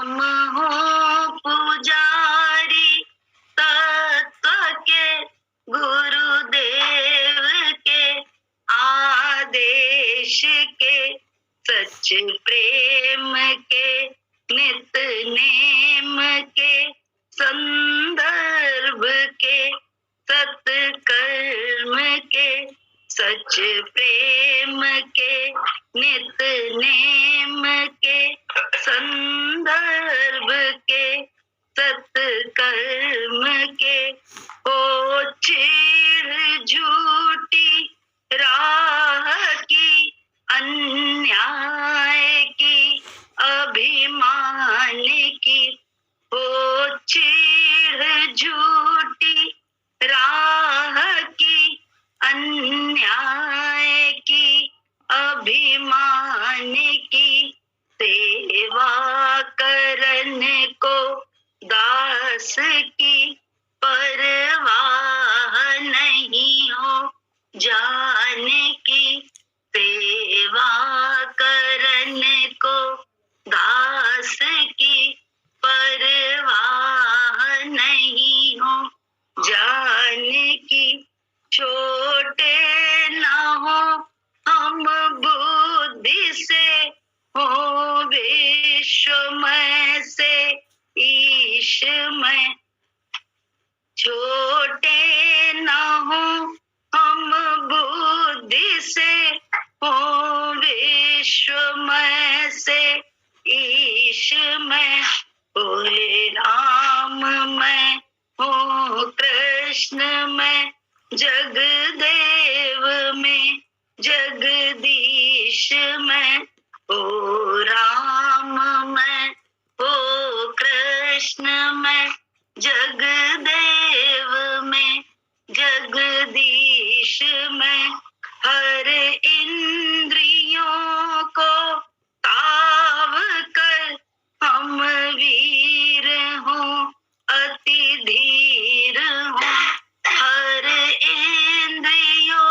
हम हो पुजारी तत्व के, गुरुदेव के आदेश के, सच प्रेम के, नित नेम के, संदर्भ के, सत्कर्म के, सच प्रेम के, नित नेम के, संदर्भ के, सत्कर्म के, हो चिढ़ झूठी राह की, अन्याय की, अभिमान की, हो चिढ़ झूठी राह की, अन्याय की, अभिमान की, सेवा करने को दास की, परवाह नहीं हो जाने की, सेवा करने को दास की, परवाह नहीं हो जाने की, छोटे न हो हम बुद्धि से, हो विश्वमय से ईशमय, छोटे न हो हम बुद्धि से, हो विश्वमय से ईशमय, हो राममय, हो कृष्णमय, जगदेव में जगदीश में, हो राममय, हो कृष्ण में, जगदेव में जगदीश में, हर इंद्रियों को ताव कर हम वीर हों, अति धीर हों, हर इंद्रियों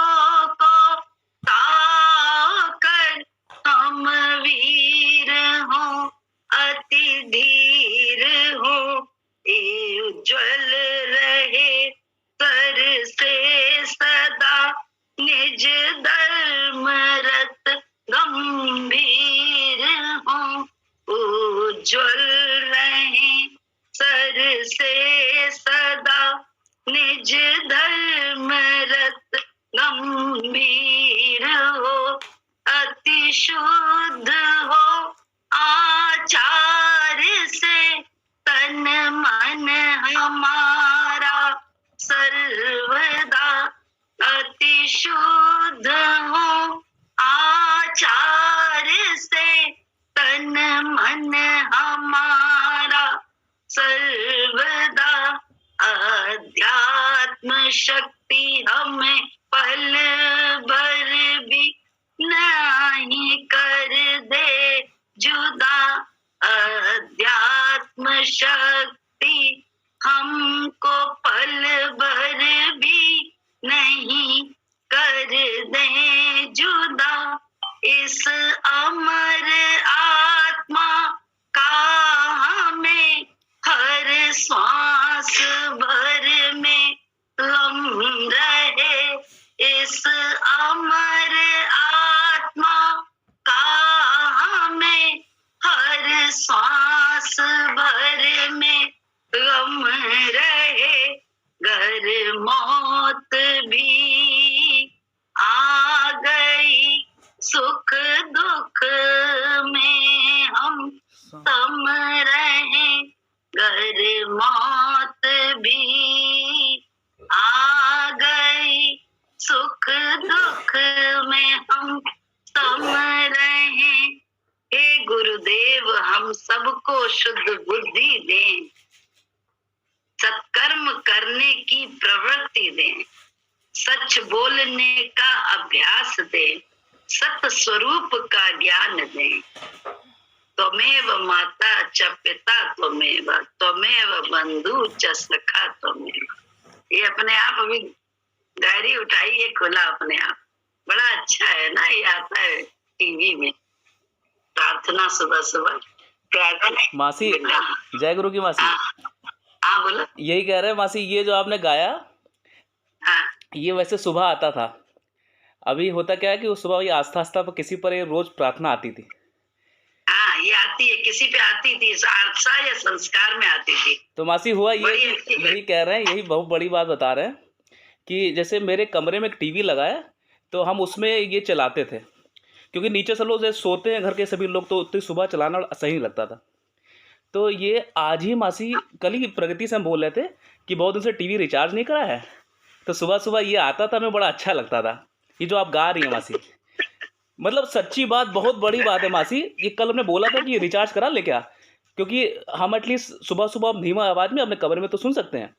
को ताव कर हम वीर हों, अति धीर हों, उज्ज्वल रहे सर से सदा निज धर्म रत गंभीर हों, उज्ज्वल रहे सर से सदा निज धर्म रत गंभीर हो, अति शुद्ध हो आचार से तन मन हमारा सर्वदा, अति शुद्ध हो आचार से तन मन हमारा सर्वदा, अध्यात्म शक्ति हमें पल भर भी नहीं कर दे जुदा, अध्यात्म शक्ति हमको पल भर भी नहीं कर दे जुदा, इस अमर आत्मा का हमें हर श्वास भर में गम रहे, इस अमर आत्मा का हमें हर श्वास भर में गम रहे, घर मौत भी आ गई, सुख दुख में हम सम रहे, घर मौत भी आ गई, सुख दुख में हम सम रहे, हे गुरुदेव हम सबको शुद्ध बुद्धि दें, सत्कर्म करने की प्रवृत्ति दें, सच बोलने का अभ्यास दें, सत स्वरूप का ज्ञान दें, त्वमेव माता च पिता त्वमेव, त्वमेव बंधु च सखा त्वमेव। ये अपने आप अभी डायरी उठाइए खुला अपने आप, बड़ा अच्छा है ना, ये आता है टीवी में प्रार्थना सुबह सुबह, प्रार्थना। मासी, जय गुरु की मासी। हाँ बोलो। यही कह रहे हैं मासी, ये जो आपने गाया, हाँ ये वैसे सुबह आता था। अभी होता क्या है कि उस सुबह ये आस्था आस्था पर किसी पर ये रोज प्रार्थना आती थी। हाँ, ये आती है, किसी पे आती थी, आस्था या संस्कार में आती थी। तो मासी हुआ ये बड़ी कि अच्छी यही कह रहे हैं, यही बहुत बड़ी बात बता रहे हैं कि जैसे मेरे कमरे में एक टीवी लगा है, तो हम उसमें ये चलाते थे, क्योंकि नीचे से लोग जैसे सोते हैं घर के सभी लोग, तो उतनी सुबह चलाना सही नहीं लगता था। तो ये आज ही मासी, कल ही प्रगति से हम बोल रहे थे कि बहुत दिन से टीवी रिचार्ज नहीं करा है, तो सुबह सुबह ये आता था, हमें बड़ा अच्छा लगता था। ये जो आप गा रही हैं मासी, मतलब सच्ची बात, बहुत बड़ी बात है मासी। ये कल हमने बोला था कि रिचार्ज करा ले क्या, क्योंकि हम एटलीस्ट सुबह सुबह धीमा आवाज़ में अपने कमरे में तो सुन सकते हैं।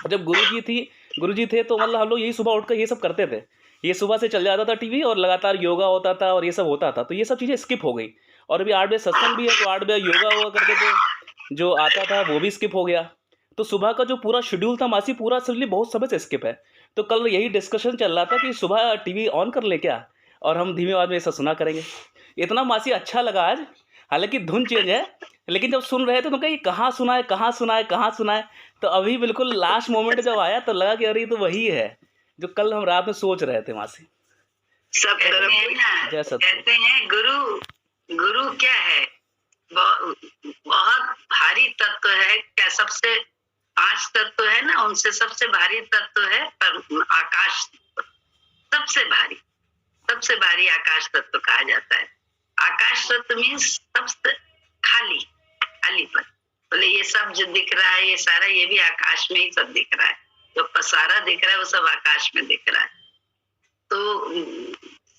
जब गुरुजी थे तो मतलब हम लोग यही सुबह उठकर ये सब करते थे। ये सुबह से चल जाता था टीवी और लगातार योगा होता था और ये सब होता था, तो ये सब चीज़ें स्किप हो गई। और अभी 8 बजे सत्संग भी है, तो 8 बजे योगा हुआ करते थे, जो आता था वो भी स्किप हो गया। तो सुबह का जो पूरा शेड्यूल था मासी, पूरा सिर्फ बहुत समय से स्किप है। तो कल यही डिस्कशन चल रहा था कि सुबह टीवी ऑन कर ले क्या, और हम धीमे आवाज में ऐसा सुना करेंगे। इतना मासी अच्छा लगा आज, हालांकि धुन चेंज है, लेकिन जब सुन रहे थे तो कहीं कहाँ सुना है, कहाँ सुना है, कहाँ सुना है। तो अभी बिल्कुल लास्ट मोमेंट जब आया तो लगा कि अरे ये तो वही है जो कल हम रात में सोच रहे थे मासी। सब तरफ है ना, जय सत। कहते हैं गुरु क्या है, बहुत भारी तत्व है। क्या सबसे 5 तत्व है ना, उनसे सबसे भारी तत्व है आकाश। सबसे भारी आकाश तत्व कहा जाता है। आकाश तत्व मीन्स सबसे खालीपन। बोले ये सब जो दिख रहा है, ये सारा, ये भी आकाश में ही सब दिख रहा है। जो पसारा दिख रहा है वो सब आकाश में दिख रहा है। तो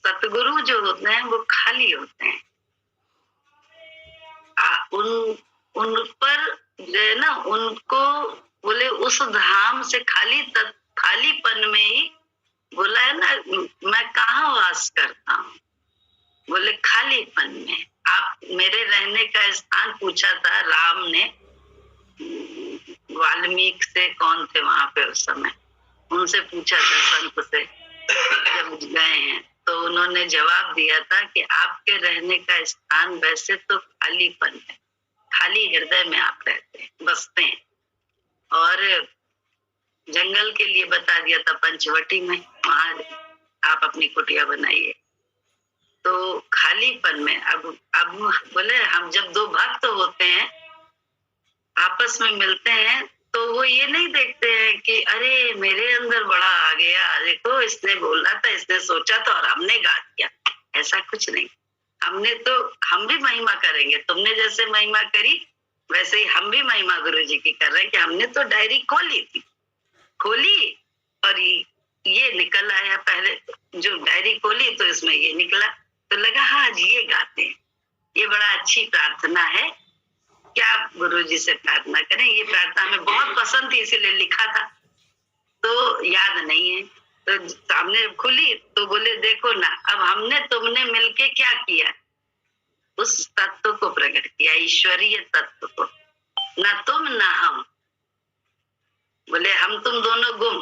सतगुरु जो होते हैं वो खाली होते हैं। उन पर जो है ना, उनको बोले उस धाम से खालीपन में ही बोला है ना, मैं कहाँ वास करता हूँ, बोले खालीपन में। आप मेरे रहने का स्थान पूछा था राम ने वाल्मीकि से, कौन थे वहां पे उस समय, उनसे पूछा था संत से जब गए हैं, तो उन्होंने जवाब दिया था कि आपके रहने का स्थान वैसे तो खालीपन है, खाली हृदय में आप रहते हैं, बसते हैं। और जंगल के लिए बता दिया था पंचवटी में, वहां आप अपनी कुटिया बनाइए। तो खालीपन में अब बोले हम जब 2 भक्त होते हैं आपस में मिलते हैं, तो वो ये नहीं देखते हैं कि अरे मेरे अंदर बड़ा आ गया, देखो इसने बोला था, इसने सोचा था और हमने गा दिया। ऐसा कुछ नहीं। हम भी महिमा करेंगे, तुमने जैसे महिमा करी वैसे ही हम भी महिमा गुरुजी की कर रहे हैं कि हमने तो डायरी खोली और ये निकल आया। पहले जो डायरी खोली तो इसमें ये निकला, तो लगा हाँ जी ये गाते हैं, ये बड़ा अच्छी प्रार्थना है, क्या आप गुरुजी से प्रार्थना करें। ये प्रार्थना हमें बहुत पसंद थी, इसीलिए लिखा था, तो याद नहीं है। तो सामने खुली तो बोले देखो ना, अब हमने तुमने मिलके क्या किया, उस तत्व को प्रकट किया, ईश्वरीय तत्व को। ना तुम ना हम, बोले हम तुम दोनों गुम,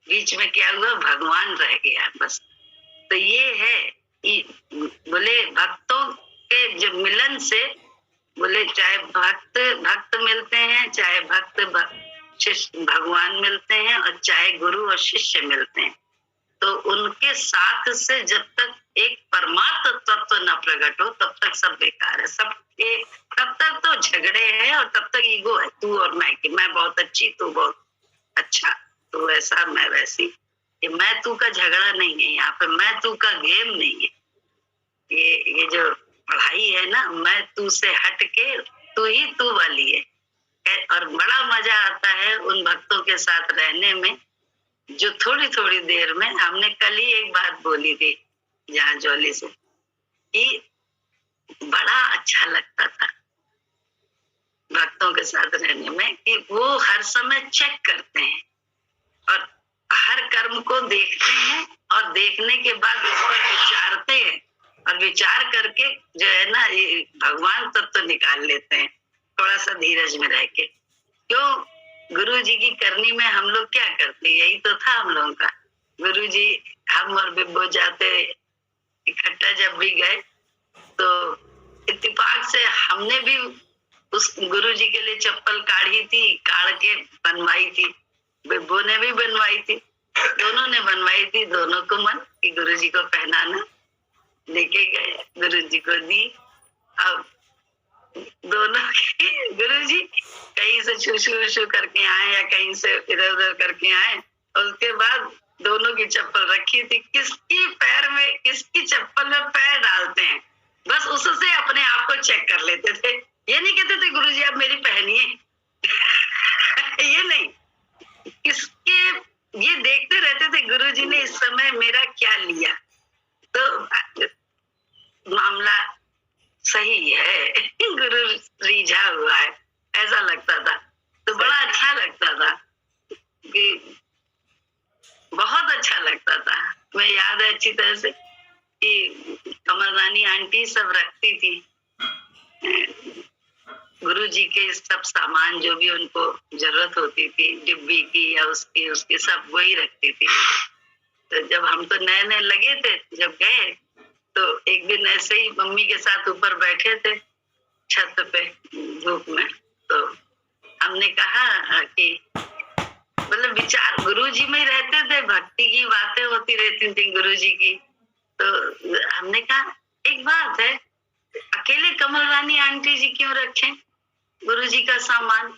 बीच में क्या हुआ, भगवान रह गया बस। तो ये है, बोले भक्तों के जो मिलन से, बोले चाहे भक्त मिलते हैं, चाहे शिष्य भगवान मिलते हैं, और चाहे गुरु और शिष्य मिलते हैं, तो उनके साथ से जब तक एक परमात्म तत्व न प्रकट हो तब तक सब बेकार है। तब तक तो झगड़े हैं और तब तक ईगो है, तू और मैं, कि मैं बहुत अच्छी, तू बहुत अच्छा, तू वैसा मैं वैसी। ये मैं तू का झगड़ा नहीं है, यहाँ पे मैं तू का गेम नहीं है। ये जो पढ़ाई है ना, मैं तू से हट के तू ही तू वाली है। और बड़ा मजा आता है उन भक्तों के साथ रहने में, जो थोड़ी थोड़ी देर में, हमने कल ही एक बात बोली थी जहाँ जॉली से, कि बड़ा अच्छा लगता था भक्तों के साथ रहने में, कि वो हर समय चेक करते हैं और हर कर्म को देखते हैं, और देखने के बाद उस पर विचारते हैं, और विचार करके जो है ना ये भगवान तत्व तो निकाल लेते हैं, थोड़ा सा धीरज में रह के। क्यों, गुरु जी की करनी में हम लोग क्या करते, यही तो था हम लोगों का। गुरु जी, हम और बिब्बो जाते इकट्ठा जब भी गए, तो इत्तेफाक से हम हमने भी उस गुरुजी के लिए चप्पल काढ़ी थी, काढ़ के बनवाई थी, बिब्बो ने भी बनवाई थी, दोनों ने बनवाई थी। दोनों को मन कि गुरुजी को पहनाना, लेके गए, गुरुजी को दी। अब दोनों के गुरुजी कहीं से छू करके आए या कहीं से इधर उधर करके आए, और उसके बाद दोनों की चप्पल रखी थी। किसकी पैर में, किसकी चप्पल में पैर डालते हैं, बस उससे अपने आप को चेक कर लेते थे। ये नहीं कहते थे गुरुजी आप मेरी पहनिए ये नहीं, किसके, ये देखते रहते थे गुरुजी ने इस समय मेरा क्या लिया, तो मामला सही है, गुरु रिझा हुआ है, ऐसा लगता था। तो बड़ा अच्छा लगता था कि बहुत अच्छा लगता था। मैं याद है अच्छी तरह से कि कमलरानी आंटी सब रखती थी गुरुजी के सब सामान, जो भी उनको जरूरत होती थी, डिब्बी की या उसकी सब वही रखती थी। तो जब हम तो नए नए लगे थे, जब गए तो एक दिन ऐसे ही मम्मी के साथ ऊपर बैठे थे छत पे धूप में, तो हमने कहा कि मतलब विचार गुरुजी में ही रहते थे, भक्ति की बातें होती रहती थी गुरुजी की। तो हमने कहा एक बात है, अकेले कमलरानी आंटी जी क्यों रखें गुरुजी का सामान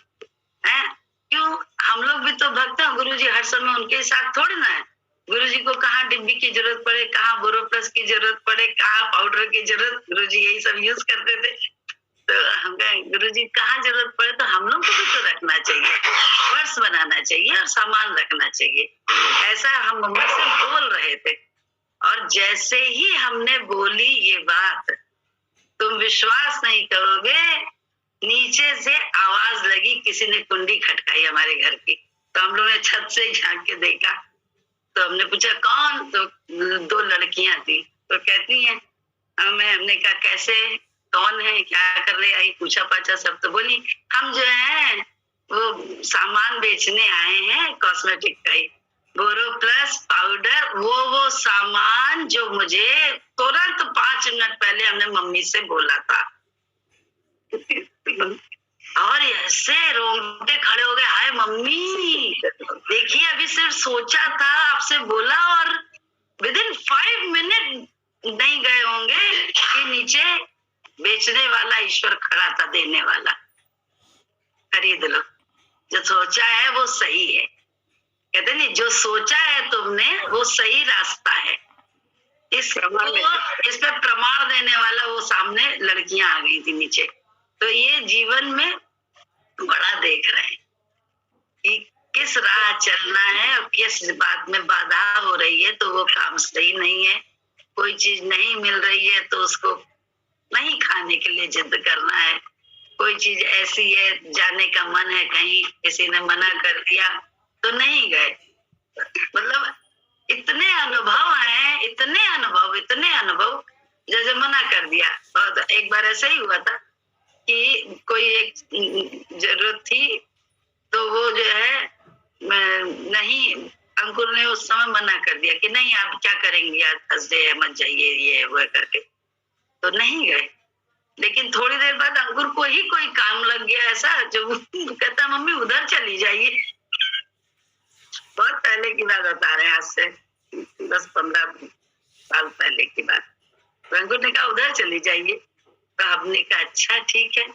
है? क्यों, हम लोग भी तो भक्त हैं, गुरुजी हर समय उनके साथ थोड़ी ना है। गुरुजी को कहाँ डिब्बी की जरूरत पड़े, कहाँ बोरोप्लस की जरूरत पड़े, कहाँ पाउडर की जरूरत, गुरुजी यही सब यूज करते थे। तो हम कहे गुरुजी कहाँ जरूरत पड़े तो हम लोग को भी तो रखना चाहिए, पर्स बनाना चाहिए और सामान रखना चाहिए। ऐसा हम मम्मी से बोल रहे थे, और जैसे ही हमने बोली ये बात, तुम विश्वास नहीं करोगे, नीचे से आवाज लगी, किसी ने कुंडी खटकाई हमारे घर की। तो हम लोगों ने छत से झांक के देखा, तो हमने पूछा कौन, तो 2 लड़कियां थी। तो कहती हैं हमने कहा कैसे, कौन है, क्या कर रहे, आई पूछा पाछा सब। तो बोली हम जो है वो सामान बेचने आए हैं कॉस्मेटिक का ही, बोरोप्लस पाउडर, वो सामान जो मुझे तुरंत 5 मिनट पहले हमने मम्मी से बोला था। और ऐसे रोंगटे खड़े हो गए, हाय मम्मी देखिए अभी सिर्फ सोचा था, आपसे बोला, और विदिन 5 मिनट नहीं गए होंगे कि नीचे बेचने वाला ईश्वर खड़ा था, देने वाला, खरीद लो, जो सोचा है वो सही है। कहते नहीं, जो सोचा है तुमने वो सही रास्ता है। इस पे प्रमाण देने वाला वो सामने लड़कियां आ गई थी नीचे। तो ये जीवन में बड़ा देख रहे हैं कि किस राह चलना है, और किस बात में बाधा हो रही है तो वो काम सही नहीं है। कोई चीज नहीं मिल रही है तो उसको नहीं खाने के लिए जिद करना है। कोई चीज ऐसी है, जाने का मन है कहीं, किसी ने मना कर दिया तो नहीं गए। मतलब इतने अनुभव हैं, इतने अनुभव, जैसे मना कर दिया। और एक बार ऐसा ही हुआ था कि कोई एक जरूरत थी, तो वो जो है नहीं, अंकुर ने उस समय मना कर दिया कि नहीं आप क्या करेंगे, आज थर्सडे है, मत जाइए, ये वो करके, तो नहीं गए। लेकिन थोड़ी देर बाद अंकुर को ही कोई काम लग गया ऐसा, जो कहता मम्मी उधर चली जाइए। बहुत पहले की बात बता रहे हैं, आज से 10-15 साल पहले की बात। तो अंकुर ने कहा उधर चली जाइए, तो हमने कहा अच्छा ठीक है।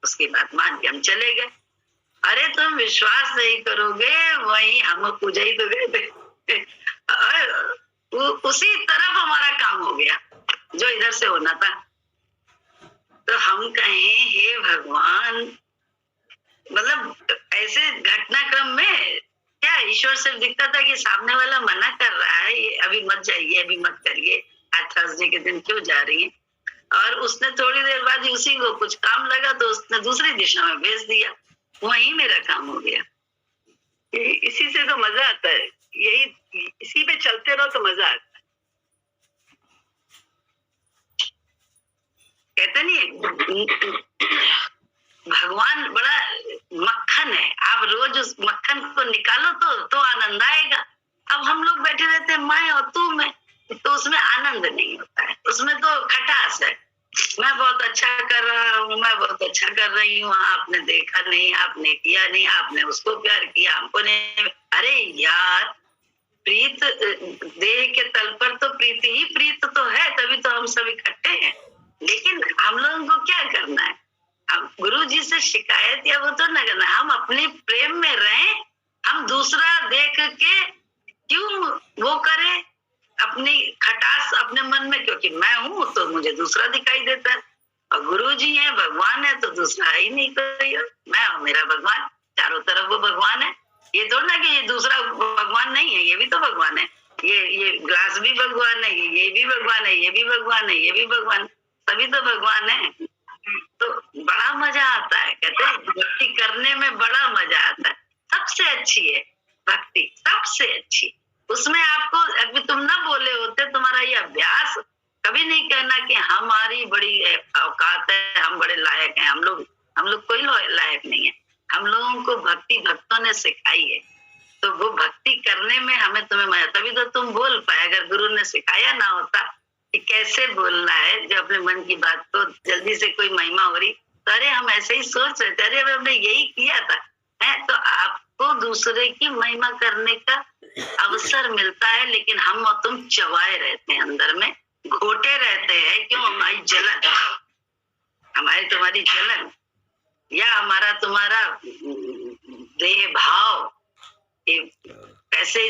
उसकी बात मान के हम चले गए। अरे तुम विश्वास नहीं करोगे, वही हम पूजा ही तो गए थे उसी तरफ हमारा काम हो गया जो इधर से होना था। तो हम कहें हे भगवान, मतलब ऐसे घटनाक्रम में क्या ईश्वर सिर्फ दिखता था कि सामने वाला मना कर रहा है, ये अभी मत जाइए, अभी मत करिए, आज थर्सडे के दिन क्यों जा रही है। और उसने थोड़ी देर बाद उसी को कुछ काम लगा तो उसने दूसरी दिशा में भेज दिया, वही मेरा काम हो गया। इसी से तो मजा आता है, यही इसी पे चलते रहो तो मजा आता है। कहते नहीं भगवान बड़ा मक्खन है, आप रोज उस मक्खन को निकालो तो आनंद आएगा। अब हम लोग बैठे रहते हैं मैं और तू में, तो उसमें आनंद नहीं होता है, उसमें तो खटास है। मैं बहुत अच्छा कर रहा हूँ, हूँ, मैं बहुत अच्छा कर रही हूँ, आपने देखा नहीं, आपने किया नहीं, आपने उसको प्यार किया, हमको नहीं। अरे यार, प्रीत देह के तल पर तो प्रीति ही प्रीत तो है, तभी तो हम सब इकट्ठे हैं। लेकिन हम लोगों को क्या करना है? हम गुरु जी से शिकायत या वो तो न करना, हम अपने प्रेम में रहें। हम दूसरा देख के क्यों वो करें अपनी खटास अपने मन में, क्योंकि मैं हूं तो मुझे दूसरा दिखाई देता है, और गुरु जी है, भगवान है, तो दूसरा ही नहीं कोई है। मैं और मेरा भगवान, चारों तरफ वो भगवान है। ये थोड़ा ना कि ये दूसरा भगवान नहीं है, ये भी तो भगवान है। ये ग्लास भी भगवान है, ये भी भगवान है, ये भी भगवान है, ये भी भगवान, सभी तो भगवान है। तो बड़ा मजा आता है, कहते हैं भक्ति करने में बड़ा मजा आता है। सबसे अच्छी है भक्ति, सबसे अच्छी। उसमें आपको अभी तुम ना बोले होते, तुम्हारा ये अभ्यास कभी नहीं कहना कि हमारी बड़ी औकात है, हम बड़े लायक हैं। हम लोग कोई लायक नहीं है। हम लोगों को भक्ति भक्तों ने सिखाई है, तो वो भक्ति करने में हमें तुम्हें मजा, तभी तो तुम बोल पाए। अगर गुरु ने सिखाया ना होता कि कैसे बोलना है, जो अपने मन की बात को जल्दी से कोई महिमा हो रही, तो अरे हम ऐसे ही सोच रहे थे, अरे हमने यही किया था, है तो आपको दूसरे की महिमा करने का अवसर मिलता है। लेकिन हम और तुम चबाए रहते हैं, अंदर में घोटे रहते हैं। क्यों? हमारी जलन, हमारी तुम्हारी जलन, या हमारा तुम्हारा देह भाव कैसे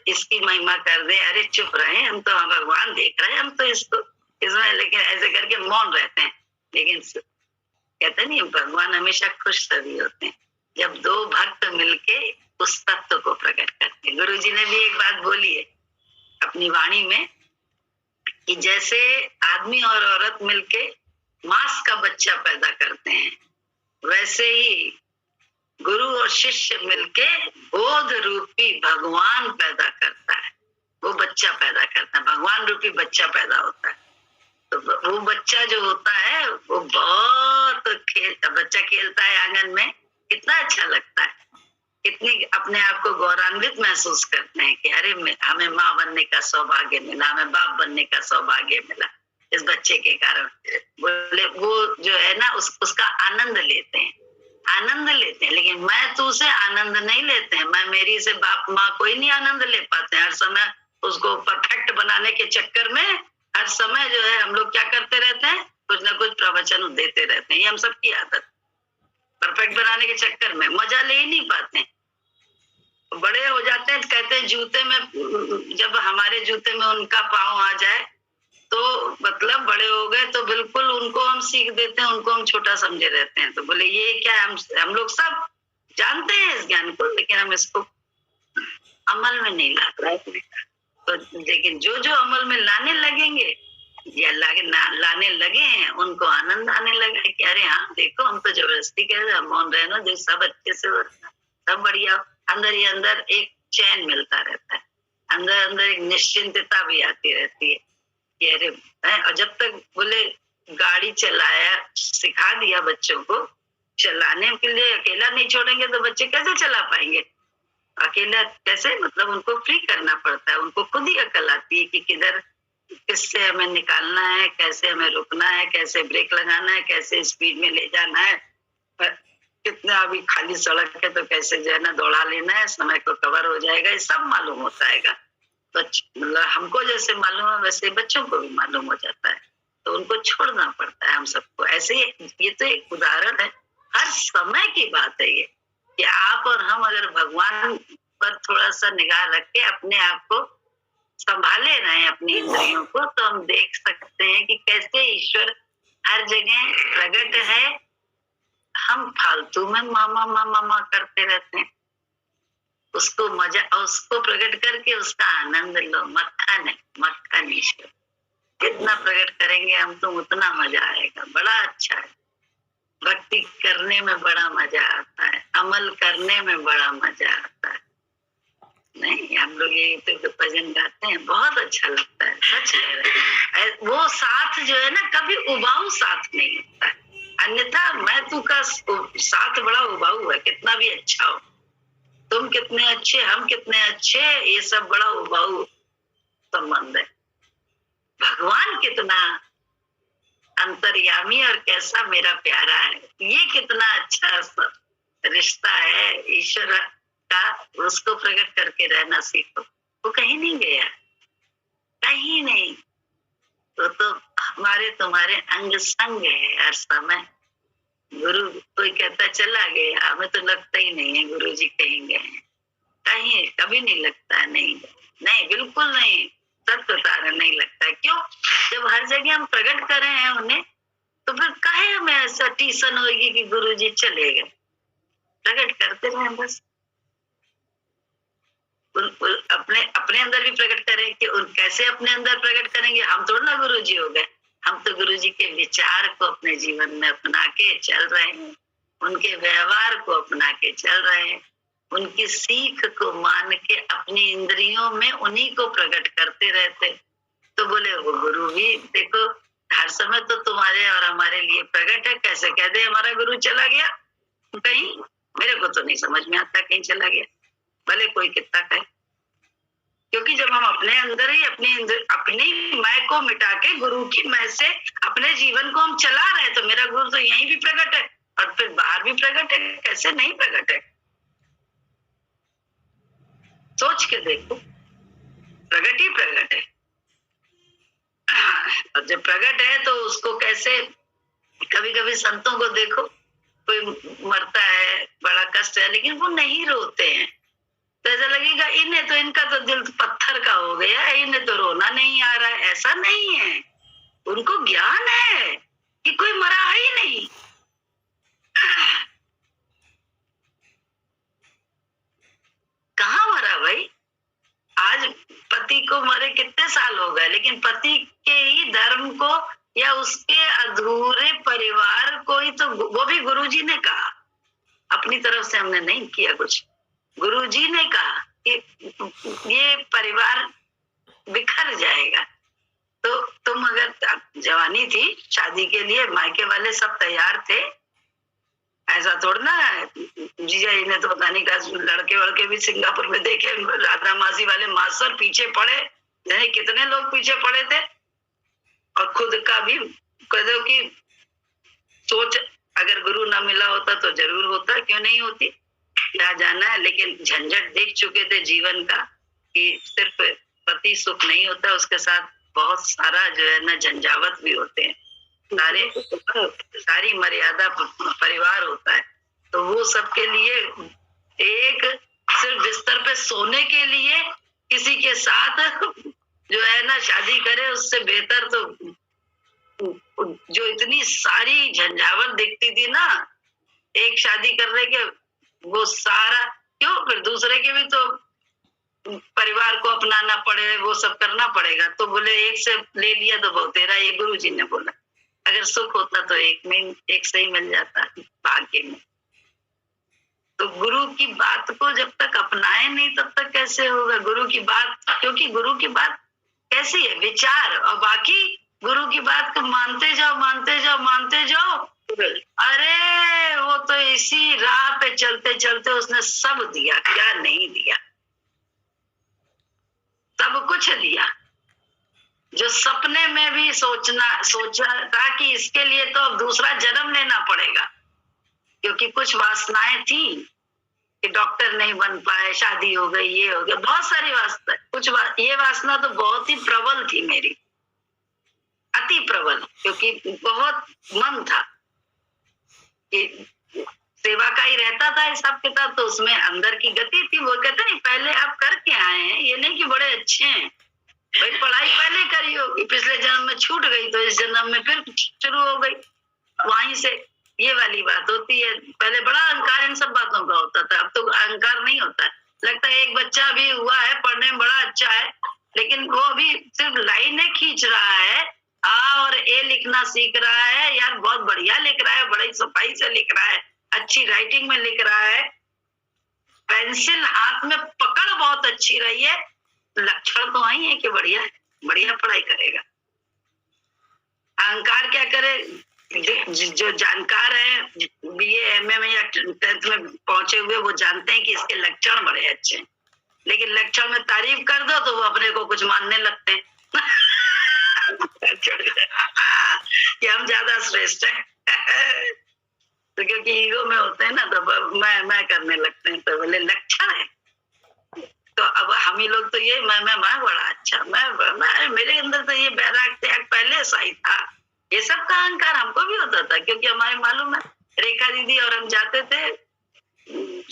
इसकी महिमा कर दे। अरे चुप रहे, हम तो भगवान देख रहे हैं, हम तो इसको इसमें, लेकिन ऐसे करके मौन रहते हैं। लेकिन कहते नहीं, भगवान हमेशा खुश तभी होते हैं जब दो भक्त मिलके उस तत्व को प्रकट करते हैं। गुरु जी ने भी एक बात बोली है अपनी वाणी में कि जैसे आदमी और औरत मिलके मांस का बच्चा पैदा करते हैं, वैसे ही गुरु और शिष्य मिलके बोध रूपी भगवान पैदा करता है। वो बच्चा पैदा करता है, भगवान रूपी बच्चा पैदा होता है। तो वो बच्चा जो होता है वो बहुत बच्चा खेलता है आंगन में, कितना अच्छा लगता है, कितनी अपने आप को गौरवान्वित महसूस करते हैं कि अरे हमें माँ बनने का सौभाग्य मिला, हमें बाप बनने का सौभाग्य मिला इस बच्चे के कारण। बोले वो जो है ना उसका आनंद लेते हैं, आनंद लेते हैं। लेकिन मैं तू से आनंद नहीं लेते हैं, मैं मेरी से बाप माँ कोई नहीं आनंद ले पाते हैं। हर समय उसको परफेक्ट बनाने के चक्कर में हर समय जो है हम लोग क्या करते रहते हैं, कुछ ना कुछ प्रवचन देते रहते हैं। ये हम सबकी आदत, परफेक्ट बनाने के चक्कर में मजा ले ही नहीं पाते हैं। बड़े हो जाते हैं, कहते हैं जूते में, जब हमारे जूते में उनका पाँव आ जाए तो मतलब बड़े हो गए, तो बिल्कुल उनको हम सीख देते हैं, उनको हम छोटा समझे रहते हैं। तो बोले ये क्या, हम लोग सब जानते हैं इस ज्ञान को, लेकिन हम इसको अमल में नहीं ला रहे। तो लेकिन जो जो अमल में लाने लगेंगे या लाने लगे हैं, उनको आनंद आने लगा कि अरे हाँ देखो, हम तो जबरदस्ती कह रहे, हम मौन रहे ना, जो सब अच्छे से होता है, सब बढ़िया। अंदर ही अंदर एक चैन मिलता रहता है, अंदर अंदर एक निश्चिंतता भी आती रहती है कि अरे, और जब तक बोले गाड़ी चलाया सिखा दिया बच्चों को चलाने के लिए, अकेला नहीं छोड़ेंगे तो बच्चे कैसे चला पाएंगे? अकेला कैसे, मतलब उनको फ्री करना पड़ता है, उनको खुद ही अकल आती है कि किधर किससे हमें निकालना है, कैसे हमें रुकना है, कैसे ब्रेक लगाना है, कैसे स्पीड में ले जाना है, कितना अभी खाली सड़क है तो कैसे जो है ना दौड़ा लेना है, समय को कवर हो जाएगा, ये सब मालूम होता है। मतलब हमको जैसे मालूम है वैसे बच्चों को भी मालूम हो जाता है, तो उनको छोड़ना पड़ता है हम सबको। ऐसे ये तो एक उदाहरण है, हर समय की बात है ये कि आप और हम अगर भगवान पर थोड़ा सा निगाह रख के अपने आप को संभाले रहे, अपनी इंद्रियों को, तो हम देख सकते हैं कि कैसे ईश्वर हर जगह प्रकट है। हम फालतू में मामा मामा मामा करते रहते हैं, उसको मजा, उसको प्रकट करके उसका आनंद लो। मक्खन है, मक्खन ईश्वर, जितना प्रकट करेंगे हम तो उतना मजा आएगा, बड़ा अच्छा है। भक्ति करने में बड़ा मजा आता है, अमल करने में बड़ा मजा आता है। नहीं, हम लोग ये तो भजन गाते हैं, बहुत अच्छा लगता है, सच है। वो साथ जो है ना, कभी उबाऊ साथ नहीं होता है। अन्यथा मैं तू का साथ बड़ा उबाऊ है, कितना भी अच्छा हो, तुम कितने अच्छे, हम कितने अच्छे, ये सब बड़ा उबाऊ संबंध है। भगवान कितना अंतर्यामी और कैसा मेरा प्यारा है। ये कितना अच्छा रिश्ता है ईश्वर का, उसको प्रकट करके रहना सीखो। वो कहीं नहीं गया, कहीं नहीं। तो हमारे तुम्हारे अंग संग है हर समय। गुरु कोई कहता चला गया, हमें तो लगता ही नहीं है गुरु जी कहीं गए हैं, कहीं कभी नहीं लगता है। नहीं नहीं, बिल्कुल नहीं, सच बता रहे, नहीं लगता है। क्यों? जब हर जगह हम प्रकट कर रहे हैं उन्हें, तो फिर काहे हमें ऐसा टीसन होगी कि गुरु जी चले गए? प्रकट करते रहे बस। अपने अपने अंदर भी प्रकट करें कि कैसे अपने अंदर प्रकट करेंगे? हम थोड़ा ना गुरु जी हो गए, हम तो गुरु जी के विचार को अपने जीवन में अपना के चल रहे हैं, उनके व्यवहार को अपना के चल रहे हैं, उनकी सीख को मान के अपनी इंद्रियों में उन्हीं को प्रकट करते रहते। तो बोले वो गुरु भी देखो हर समय तो तुम्हारे और हमारे लिए प्रकट है, कैसे कह दे हमारा गुरु चला गया कहीं? मेरे को तो नहीं समझ में आता कहीं चला गया, भले कोई कितना कहे। क्योंकि जब हम अपने अंदर ही अपनी मैं को मिटा के गुरु की मैं से अपने जीवन को हम चला रहे, तो मेरा गुरु तो यहीं भी प्रकट है और फिर बाहर भी प्रकट है, कैसे नहीं प्रकट है? सोच के देखो, प्रगट ही प्रगट है। और जब प्रगट है तो उसको कैसे, कभी कभी संतों को देखो, कोई मरता है, बड़ा कष्ट है, लेकिन वो नहीं रोते हैं, तो ऐसा लगेगा इन्हें तो, इनका तो दिल पत्थर का हो गया है, इन्हें तो रोना नहीं आ रहा है। ऐसा नहीं है, उनको ज्ञान है कि कोई मरा ही नहीं। कहाँ मरा भाई? आज पति को मरे कितने साल हो गए, लेकिन पति के ही धर्म को या उसके अधूरे परिवार को ही तो वो भी गुरुजी ने कहा, अपनी तरफ से हमने नहीं किया कुछ। गुरुजी ने कहा कि ये परिवार बिखर जाएगा। तो तुम अगर जवानी थी शादी के लिए, मायके वाले सब तैयार थे, ऐसा थोड़ा ना है। जीजा जी ने तो पता नहीं का लड़के वड़के भी सिंगापुर में देखे, राधा मासी वाले मास्टर पीछे पड़े, नहीं कितने लोग पीछे पड़े थे। और खुद का भी कह दो कि सोच, अगर गुरु ना मिला होता तो जरूर होता, क्यों नहीं होती, क्या जाना है। लेकिन झंझट देख चुके थे जीवन का कि सिर्फ पति सुख नहीं होता, उसके साथ बहुत सारा जो है ना झंझावत भी होते हैं, सारी मर्यादा परिवार होता है। तो वो सबके लिए एक सिर्फ बिस्तर पे सोने के लिए किसी के साथ जो है ना शादी करे, उससे बेहतर तो जो इतनी सारी झंझावत दिखती थी ना एक शादी करने के, वो सारा क्यों, फिर दूसरे के भी तो परिवार को अपनाना पड़े, वो सब करना पड़ेगा। तो बोले एक से ले लिया तो बहुत तेरा, ये गुरु जी ने बोला। अगर सुख होता तो एक से ही मिल जाता भाग्य में। तो गुरु की बात को जब तक अपनाए नहीं तब तक कैसे होगा गुरु की बात? क्योंकि गुरु की बात कैसी है, विचार, और बाकी गुरु की बात को मानते जाओ मानते जाओ मानते जाओ। अरे वो तो इसी राह पे चलते चलते उसने सब दिया, क्या नहीं दिया, सब कुछ दिया। जो सपने में भी सोचा था कि इसके लिए तो अब दूसरा जन्म लेना पड़ेगा, क्योंकि कुछ वासनाएं थी कि डॉक्टर नहीं बन पाए, शादी हो गई, ये हो गया, बहुत सारी वासना। ये वासना तो बहुत ही प्रबल थी मेरी, अति प्रबल, क्योंकि बहुत मन था कि सेवा का ही रहता था हिसाब किताब, तो उसमें अंदर की गति थी। वो कहते नहीं पहले आप करके आए हैं, ये नहीं कि बड़े अच्छे हैं भाई, पढ़ाई पहले करी होगी, पिछले जन्म में छूट गई तो इस जन्म में फिर शुरू हो गई। वहीं से ये वाली बात होती है। पहले बड़ा अहंकार इन सब बातों का होता था, अब तो अहंकार नहीं होता। लगता है एक बच्चा भी हुआ है, पढ़ने में बड़ा अच्छा है, लेकिन वो अभी सिर्फ लाइनें खींच रहा है, आ और ए लिखना सीख रहा है। यार बहुत बढ़िया लिख रहा है, बड़ी सफाई से लिख रहा है, अच्छी राइटिंग में लिख रहा है, पेंसिल हाथ में पकड़ बहुत अच्छी रही है, लक्षण तो वही है कि बढ़िया बढ़िया पढ़ाई करेगा। अहंकार क्या करे? जो जानकार है, बीए एमए में या 10th में पहुंचे हुए, वो जानते हैं कि इसके लक्षण बड़े अच्छे हैं, लेकिन लक्षण में तारीफ कर दो तो वो अपने को कुछ मानने लगते हैं। कि हम ज्यादा श्रेष्ठ हैं। तो क्योंकि ईगो में होते हैं ना, तो मैं करने लगते हैं, तो बोले लक्षण है। तो अब हम ही लोग तो ये मैं बड़ा अच्छा, मैं मेरे अंदर तो ये बैराग त्याग पहले से ही था। ये सब का अहंकार हमको भी होता था, क्योंकि हमारे मालूम है रेखा दीदी और हम जाते थे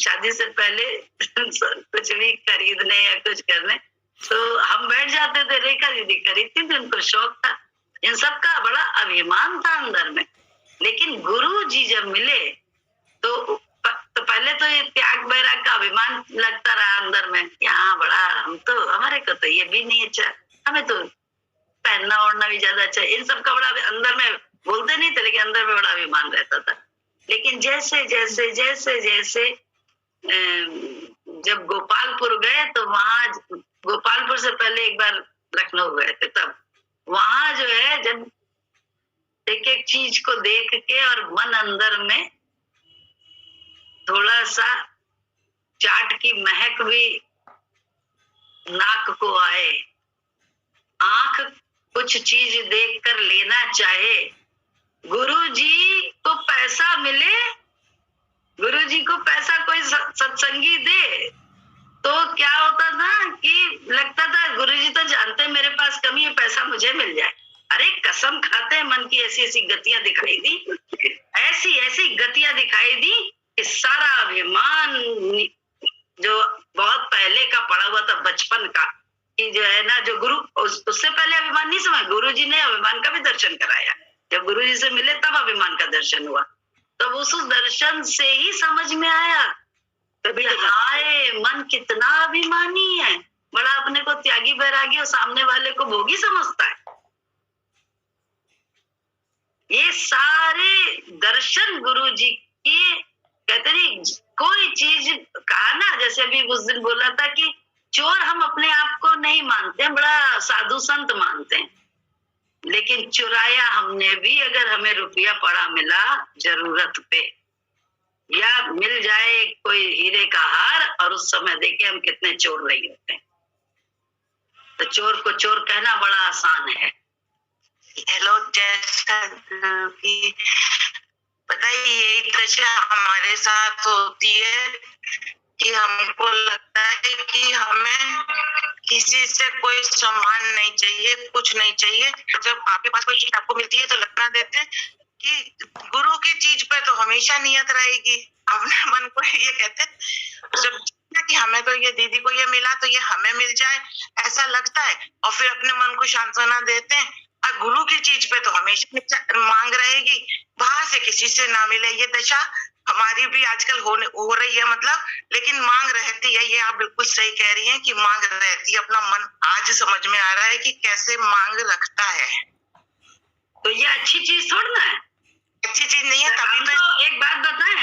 शादी से पहले कुछ भी खरीदने या कुछ करने, तो हम बैठ जाते थे, रेखा दीदी खरीदती थी, उनको शौक था। इन सब का बड़ा अभिमान था अंदर में। लेकिन गुरु जी जब मिले तो पहले तो ये त्याग बैराग का अभिमान लगता रहा अंदर में, यहाँ बड़ा हम तो, हमारे को तो ये भी नहीं अच्छा, हमें तो पहनना ओढ़ना भी ज्यादा अच्छा, इन सब का बड़ा अंदर में बोलते नहीं थे, लेकिन अंदर में बड़ा अभिमान रहता था। लेकिन जैसे जैसे जैसे जैसे जब गोपालपुर गए, तो वहां गोपालपुर से पहले एक बार लखनऊ गए थे, तब वहां जो है जब एक एक चीज को देख के और मन अंदर में थोड़ा सा चाट की महक भी नाक को आए, आंख कुछ चीज देखकर लेना चाहे, गुरुजी को पैसा मिले, गुरुजी को पैसा कोई सत्संगी दे, तो क्या होता था कि लगता था गुरुजी तो जानते मेरे पास कमी है, पैसा मुझे मिल जाए। अरे कसम खाते हैं, मन की ऐसी ऐसी गतियां दिखाई दी, ऐसी ऐसी गतियां दिखाई दी कि सारा अभिमान जो बहुत पहले का पड़ा हुआ था बचपन का, कि जो है ना, जो गुरु उससे पहले अभिमान नहीं समझ, गुरुजी ने अभिमान का भी दर्शन कराया। जब गुरुजी से मिले तब अभिमान का दर्शन हुआ, तब उस दर्शन से ही समझ में आया कभी, हाय मन कितना अभिमानी है, बड़ा अपने को त्यागी बैरागी और सामने वाले को भोगी समझता है। ये सारे दर्शन गुरुजी के, कहते नहीं कोई चीज कहा ना, जैसे अभी उस दिन बोला था कि चोर हम अपने आप को नहीं मानते, बड़ा साधु संत मानते हैं, लेकिन चुराया हमने भी, अगर हमें रुपया पड़ा मिला जरूरत पे, या मिल जाए कोई हीरे का हार, और उस समय देखे हम कितने चोर नहीं होते हैं। तो चोर को चोर कहना बड़ा आसान है। हेलो, जैसा कि पता ही यही दशा हमारे साथ होती है कि हमको लगता है कि हमें किसी से कोई सम्मान नहीं चाहिए, कुछ नहीं चाहिए। जब आपके पास कोई चीज आपको मिलती है तो लगना देते हैं कि गुरु की चीज पे तो हमेशा नियत रहेगी। अपने मन को ये कहते हैं जब कि हमें तो ये दीदी को ये मिला तो ये हमें मिल जाए, ऐसा लगता है, और फिर अपने मन को सांत्वना देते हैं। और गुरु की चीज पे तो हमेशा मांग रहेगी, बाहर से किसी से ना मिले। ये दशा हमारी भी आजकल हो रही है, मतलब, लेकिन मांग रहती है। ये आप बिल्कुल सही कह रही हैं कि मांग रहती है। अपना मन आज समझ में आ रहा है कि कैसे मांग रखता है। तो ये अच्छी चीज थोड़ी ना है, अच्छी चीज नहीं है। हम तो एक बात बताएं,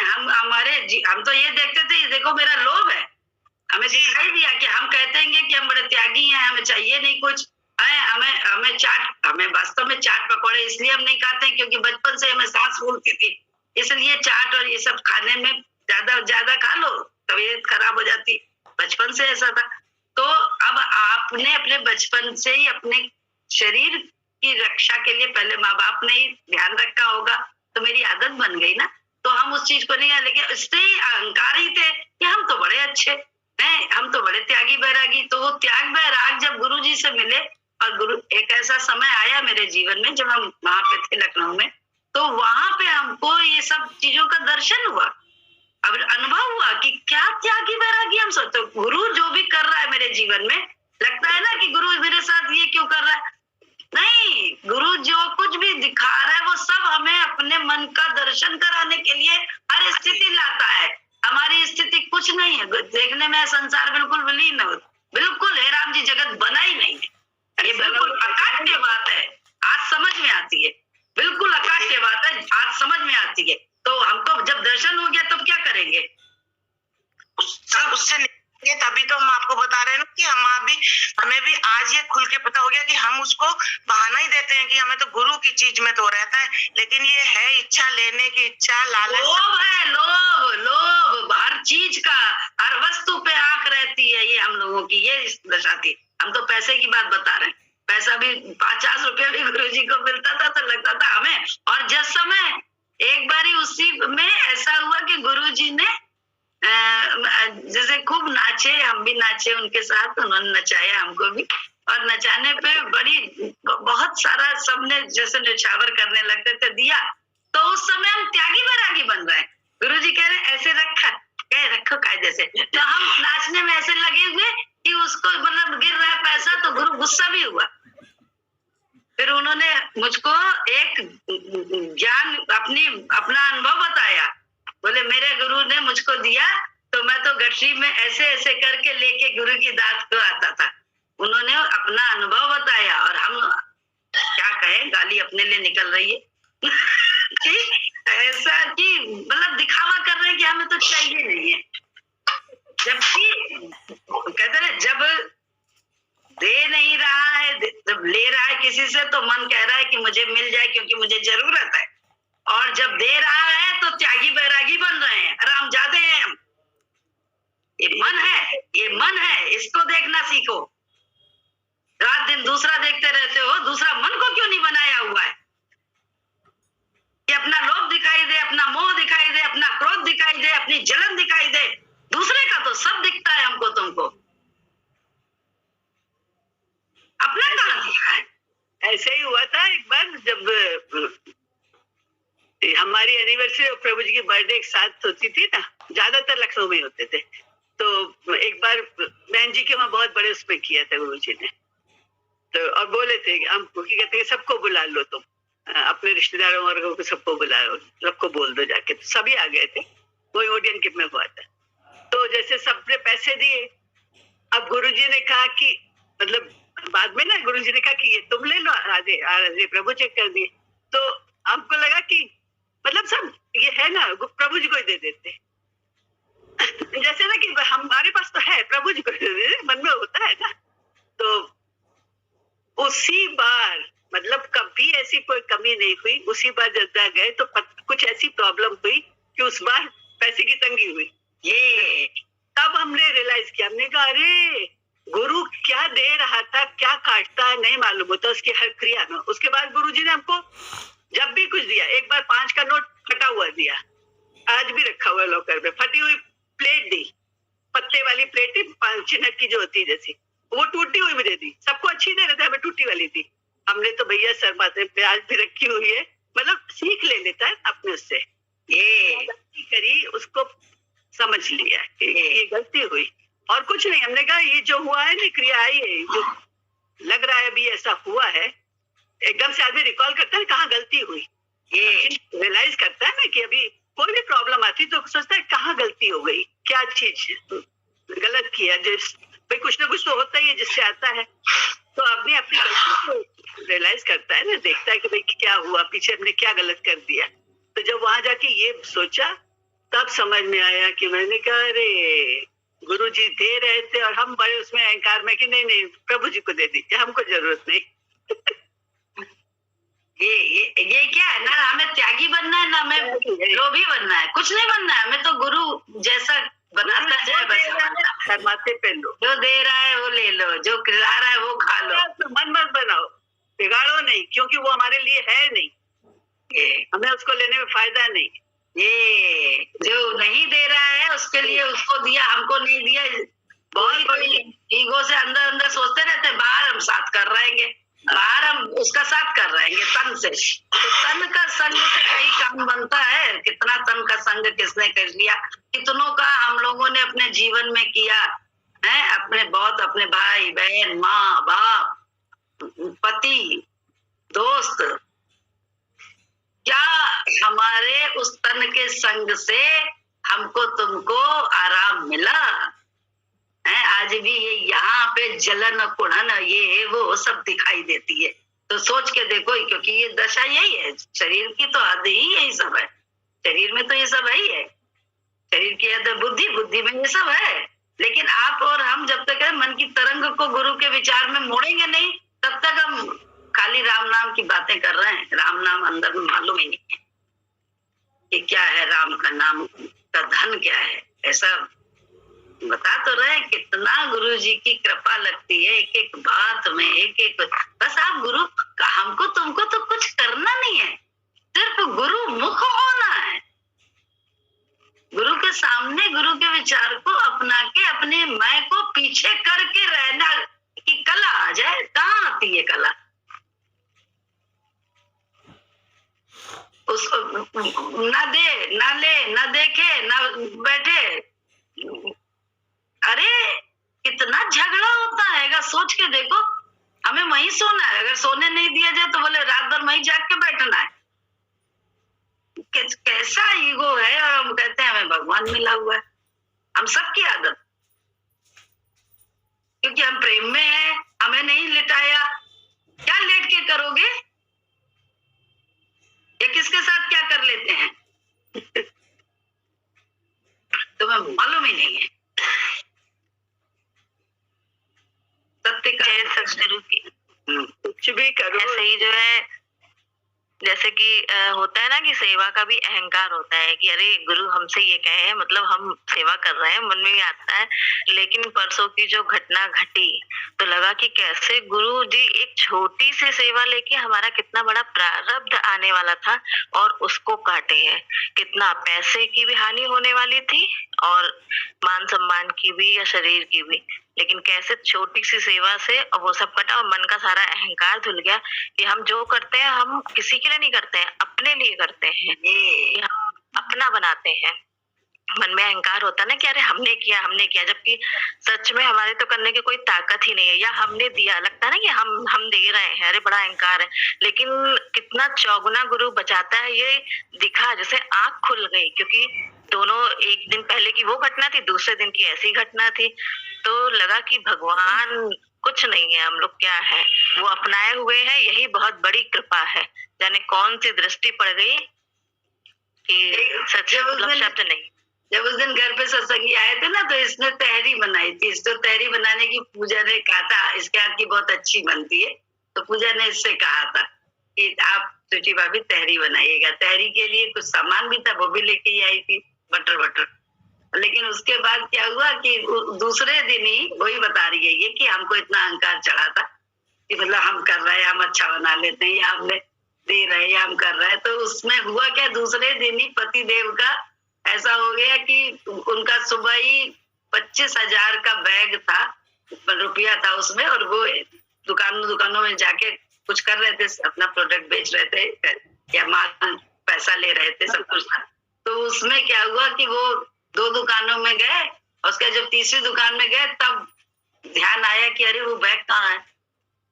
हम तो ये देखते थे, देखो मेरा लोभ है, हमें दिखाई दिया कि हम कहते हैं कि हम बड़े त्यागी हैं, हमें चाहिए नहीं कुछ, हमें वास्तव में चाट पकौड़े इसलिए हम नहीं खाते हैं क्योंकि बचपन से हमें सांस फूलती थी, इसलिए चाट और ये सब खाने में ज्यादा खा लो तबीयत खराब हो जाती, बचपन से ऐसा था। तो अब आपने अपने बचपन से ही अपने शरीर की रक्षा के लिए पहले माँ बाप ने ही ध्यान रखा होगा, तो मेरी आदत बन गई ना, तो हम उस चीज को नहीं, लेकिन इससे ही अहंकार ही थे कि हम तो बड़े अच्छे हैं, हम तो बड़े त्यागी बैरागी। तो वो त्याग बैराग जब गुरुजी से मिले, और गुरु एक ऐसा समय आया मेरे जीवन में जब हम वहां पे थे लखनऊ में, तो वहां पे हमको ये सब चीजों का दर्शन हुआ, अब अनुभव हुआ कि क्या त्यागी बैरागी हम सब। तो गुरु जो भी कर रहा है मेरे जीवन में, लगता है ना कि गुरु मेरे साथ ये क्यों कर रहा है, नहीं, गुरु जो कुछ भी दिखा रहा है वो सब हमें अपने मन का दर्शन कराने के लिए हर स्थिति लाता है। हमारी स्थिति कुछ नहीं है, देखने में संसार बिल्कुल विलीन है, बिल्कुल है राम जी, जगत बना ही नहीं है, ये बिल्कुल अकाट्य बात है, आज समझ में आती है, बिल्कुल अकाट्य बात है, आज समझ में आती है। तो हमको जब दर्शन हो गया तब क्या करेंगे, उससे तभी तो हम आपको बता रहे हैं ना कि हमें भी आज ये खुल के पता हो गया कि हम उसको बहाना ही देते हैं कि हमें तो गुरु की चीज में तो रहता है, लेकिन ये है इच्छा लेने की इच्छा, लालच, लोभ है, लोभ हर चीज का, हर वस्तु पे आंख रहती है, ये हम लोगों की ये दशा थी। हम तो पैसे की बात बता रहे हैं, पैसा भी 50 रुपया भी गुरुजी को मिलता था तो लगता था हमें। और जिस समय एक बारी उसी में ऐसा हुआ कि गुरुजी ने जैसे खूब नाचे, हम भी नाचे उनके साथ, उन्होंने नचाया हमको भी। और नचाने पे बहुत सारा सबने जैसे न्यौछावर करने लगते थे दिया, तो उस समय हम त्यागी वैरागी बन रहे हैं। गुरुजी कह रहे हैं ऐसे रखो कायदे से, तो हम नाचने में ऐसे लगे हुए कि उसको मतलब गिर रहा है पैसा, तो गुरु गुस्सा भी हुआ। फिर उन्होंने मुझको एक ज्ञान अपना अनुभव बताया। बोले मेरे गुरु ने मुझको दिया तो मैं तो गठरी में ऐसे ऐसे करके लेके गुरु की दात को आता था। उन्होंने अपना अनुभव बताया और हम क्या कहें, गाली अपने लिए निकल रही है ऐसा कि मतलब दिखावा कर रहे हैं कि हमें तो चाहिए नहीं है, जबकि कहते हैं जब दे नहीं रहा है, जब ले रहा है किसी से तो मन कह रहा है कि मुझे मिल जाए क्योंकि मुझे जरूरत है, और जब दे रहा है तो त्यागी बैरागी बन रहे हैं, हरामजादे हैं हम। ये मन है, इसको देखना सीखो। रात दिन दूसरा देखते रहते हो, दूसरा मन को क्यों नहीं बनाया हुआ है कि अपना लोभ दिखाई दे, अपना मोह दिखाई दे, अपना क्रोध दिखाई दे, अपनी जलन दिखाई दे। दूसरे का तो सब दिखता है हमको, तुमको अपना कहाँ दिखा है? ऐसे ही हुआ था एक बार जब हमारी एनिवर्सरी और प्रभु जी की बर्थडे एक साथ होती थी ना, ज्यादातर लखनऊ में होते थे। तो एक बार बहन जी के वहां बहुत बड़े उसमें किया था गुरु जी ने, तो और बोले थे हम कहते हैं सबको बुला लो, तुम अपने रिश्तेदारों वर्गों को सबको बुलाओ, सबको बोल दो जाके। तो सभी आ गए थे, कोई ओडियन किप में हुआ था। तो जैसे सबने पैसे दिए, अब गुरुजी ने कहा कि मतलब बाद में ना गुरुजी ने कहा कि ये तुम ले लो, आधे प्रभु चेक कर दिए। तो हमको लगा कि मतलब सब ये है ना, प्रभु जी को ही दे देते जैसे ना कि हमारे पास तो है, प्रभु जी को दे देते, मन में होता है ना। तो उसी बार मतलब कभी ऐसी कोई कमी नहीं हुई। उसी बार जब गए तो कुछ ऐसी प्रॉब्लम हुई कि उस बार पैसे की तंगी हुई। ये तब हमने रियलाइज किया, हमने कहा अरे गुरु क्या दे रहा था, क्या काटता है नहीं मालूम होता उसकी हर क्रिया में। उसके बाद गुरुजी ने हमको जब भी कुछ दिया, एक बार 5 का नोट फटा हुआ दिया, आज भी रखा हुआ लॉकर में। फटी हुई प्लेट दी, पत्ते वाली प्लेट चिन्हट की जो होती है जैसी, वो टूटी हुई भी दे दी। सबको अच्छी दे रहे थे, हमें टूटी वाली दी। हमने तो भैया सर माथे पे आज भी रखी हुई है, मतलब सीख ले लेता है अपने उससे। ये गलती करी, उसको समझ लिया कि ये गलती हुई और कुछ नहीं। हमने कहा ये जो हुआ है ना, क्रिया आई है, जो लग रहा है अभी ऐसा हुआ है, एकदम से आदमी रिकॉल करता है कहाँ गलती हुई। ये रियलाइज करता है ना कि अभी कोई भी प्रॉब्लम आती तो सोचता है कहाँ गलती हो गई, क्या चीज गलत किया। जिस भाई कुछ ना कुछ तो होता ही है जिससे आता है, तो आदमी अपनी गलती को रियलाइज करता है ना, देखता है कि भाई क्या हुआ, पीछे हमने क्या गलत कर दिया। तो जब वहां जाके ये सोचा तब समझ में आया कि मैंने कहा अरे गुरुजी दे रहे थे और हम बड़े उसमें अहंकार में कि नहीं प्रभु जी को दे दीजिए, हमको जरूरत नहीं ये क्या है ना, हमें त्यागी बनना है ना, हमें लोभी बनना है, कुछ नहीं बनना है हमें। तो गुरु जैसा बनाता जाए वैसा माथे पे लो, जो दे रहा है वो ले लो, जो खिला रहा है वो खा लो। तो मन मत बनाओ, बिगाड़ो नहीं, क्योंकि वो हमारे लिए है नहीं, हमें उसको लेने में फायदा नहीं। ये जो नहीं दे रहा है उसके लिए उसको दिया, हमको नहीं दिया। बहुत बड़ी ईगो से अंदर अंदर सोचते रहते, बाहर हम साथ कर रहेंगे, बाहर हम उसका साथ कर रहेंगे तन से। तो तन का संग से कई काम बनता है। कितना तन का संग किसने कर लिया, कितनों का हम लोगों ने अपने जीवन में किया है, अपने भाई बहन, माँ बाप, पति, दोस्त। क्या हमारे उस तन के संग से हमको तुमको आराम मिला है? आज भी ये यहाँ पे जलन कुढ़न ये वो सब दिखाई देती है। तो सोच के देखो, क्योंकि ये दशा यही है, शरीर की तो हद ही यही सब है। शरीर में तो ये सब है, शरीर की हद बुद्धि, बुद्धि में ये सब है। लेकिन आप और हम जब तक मन की तरंग को गुरु के विचार में मोड़ेंगे नहीं, तब तक हम खाली राम नाम की बातें कर रहे हैं। राम नाम अंदर में मालूम ही नहीं है कि क्या है राम का नाम का धन क्या है। ऐसा बता तो रहे कितना गुरु जी की कृपा लगती है एक एक बात में, एक एक, बस आप गुरु, हमको तुमको तो कुछ करना नहीं है, सिर्फ गुरु मुख होना है। गुरु के सामने गुरु के विचार को अपना के अपने मैं को पीछे करके रहना की कला आ जाए। कहाँ आती है कला? उसको ना दे, ना ले, ना देखे, ना बैठे। अरे कितना झगड़ा होता है, अगर सोच के देखो। हमें वहीं सोना है, अगर सोने नहीं दिया जाए तो बोले रात भर वहीं जाग के बैठना है। कैसा ईगो है। और हम कहते हैं हमें भगवान मिला हुआ है। हम सबकी आदत, क्योंकि हम प्रेम में हैं, हमें नहीं लिटाया। क्या लेट के करोगे? या किसके साथ क्या कर लेते हैं? तुम्हें मालूम ही नहीं है। सत्य का सदगुरु की कुछ भी करो, ऐसे ही जो है, जैसे कि होता है ना कि सेवा का भी अहंकार होता है कि अरे गुरु हमसे ये कहे हैं, मतलब हम सेवा कर रहे हैं, मन में भी आता है। लेकिन परसों की जो घटना घटी तो लगा कि कैसे गुरु जी एक छोटी सी सेवा लेके हमारा कितना बड़ा प्रारब्ध आने वाला था और उसको काटे हैं। कितना पैसे की भी हानि होने वाली थी और मान सम्मान की भी या शरीर की भी, लेकिन कैसे छोटी सी सेवा से वो सब कटा और मन का सारा अहंकार धुल गया कि हम जो करते हैं हम किसी के लिए नहीं करते हैं, अपने लिए करते हैं, ये हम अपना बनाते हैं। मन में अहंकार होता है ना कि अरे हमने किया, जबकि सच में हमारे तो करने की कोई ताकत ही नहीं है, या हमने दिया, लगता है ना कि हम दे रहे हैं, अरे बड़ा अहंकार है। लेकिन कितना चौगुना गुरु बचाता है, ये दिखा, जैसे आंख खुल गई, क्योंकि दोनों एक दिन पहले की वो घटना थी, दूसरे दिन की ऐसी घटना थी। तो लगा कि भगवान कुछ नहीं है, हम लोग क्या है, वो अपनाए हुए हैं, यही बहुत बड़ी कृपा है। जाने कौन सी दृष्टि पड़ गई कि सच मतलब शब्द नहीं। जब उस दिन घर पे सत्संगी आए थे ना, तो इसने तहरी बनाई थी। इसको तहरी बनाने की पूजा ने कहा था, इसके हाथ की बहुत अच्छी बनती है, तो पूजा ने इससे कहा था कि आप सुची भाभी तहरी बनाइएगा। तहरी के लिए कुछ सामान भी था, वो भी लेके आई थी, बटर। लेकिन उसके बाद क्या हुआ कि दूसरे दिन ही वही बता रही है ये कि हमको इतना अहंकार चढ़ा था कि मतलब हम कर रहे हैं, हम अच्छा बना लेते हैं, या हमने दे रहे हैं, या हम कर रहे हैं। तो उसमें हुआ क्या, दूसरे दिन ही पति देव का ऐसा हो गया कि उनका सुबह ही 25,000 का बैग था, रुपया था उसमें, और वो दुकानों में जाके कुछ कर रहे थे, अपना प्रोडक्ट बेच रहे थे या माल पैसा ले रहे थे, सब कुछ था। तो उसमें क्या हुआ कि वो 2 दुकानों में गए, और उसके जब तीसरी दुकान में गए तब ध्यान आया कि अरे वो बैग कहाँ है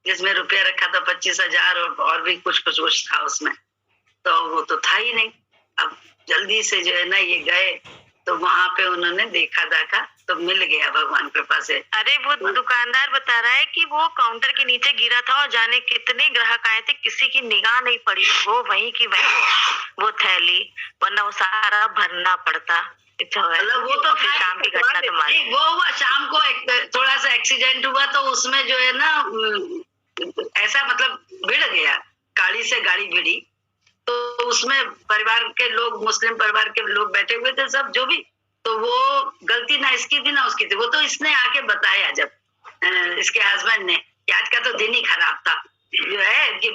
जिसमें रुपया रखा था 25,000, और भी कुछ था उसमें। तो वो तो था ही नहीं। अब जल्दी से जो है ना ये गए, तो वहां पे उन्होंने देखा तो मिल गया भगवान कृपा से। अरे वो दुकानदार बता रहा है कि वो काउंटर के नीचे गिरा था और जाने कितने ग्राहक आए थे, किसी की निगाह नहीं पड़ी, वो वहीं की वहीं वो थैली, वरना वो सारा भरना पड़ता। मतलब वो तो फिर शाम की घटना तुम्हारी वो हुआ शाम को, एक थोड़ा सा एक्सीडेंट हुआ, तो उसमें जो है ना ऐसा मतलब भिड़ गया, गाड़ी से गाड़ी भिड़ी, तो उसमें परिवार के लोग, मुस्लिम परिवार के लोग बैठे हुए थे सब, जो भी, तो वो गलती ना इसकी थी ना उसकी थी। वो तो इसने आके बताया जब इसके हस्बैंड ने कि आज का तो दिन ही खराब था, जो है कि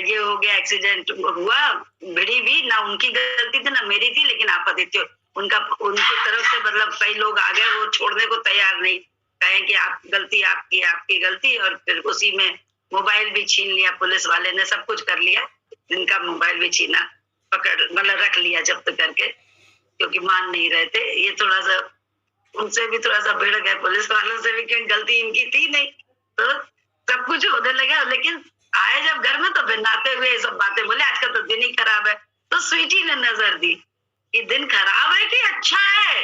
ये हो गया, एक्सीडेंट हुआ, भिड़ी भी ना, उनकी गलती थी ना मेरी थी, लेकिन आपादित्य उनकी तरफ से मतलब कई लोग आ गए, वो छोड़ने को तैयार नहीं, कहें कि आप गलती आपकी गलती, और फिर उसी में मोबाइल भी छीन लिया पुलिस वाले ने, सब कुछ कर लिया, इनका मोबाइल भी छीना, पकड़ मतलब रख लिया जब्त करके, क्योंकि मान नहीं रहे थे। ये थोड़ा सा उनसे भी थोड़ा सा भिड़ गए, पुलिस वालों से भी, क्योंकि गलती इनकी थी नहीं, तो सब कुछ होने लगा। लेकिन आए जब घर में तो फिर नाते हुए ये सब बातें बोले, आज का तो दिन ही खराब है। तो स्वीटी ने नजर दी कि दिन खराब है कि अच्छा है,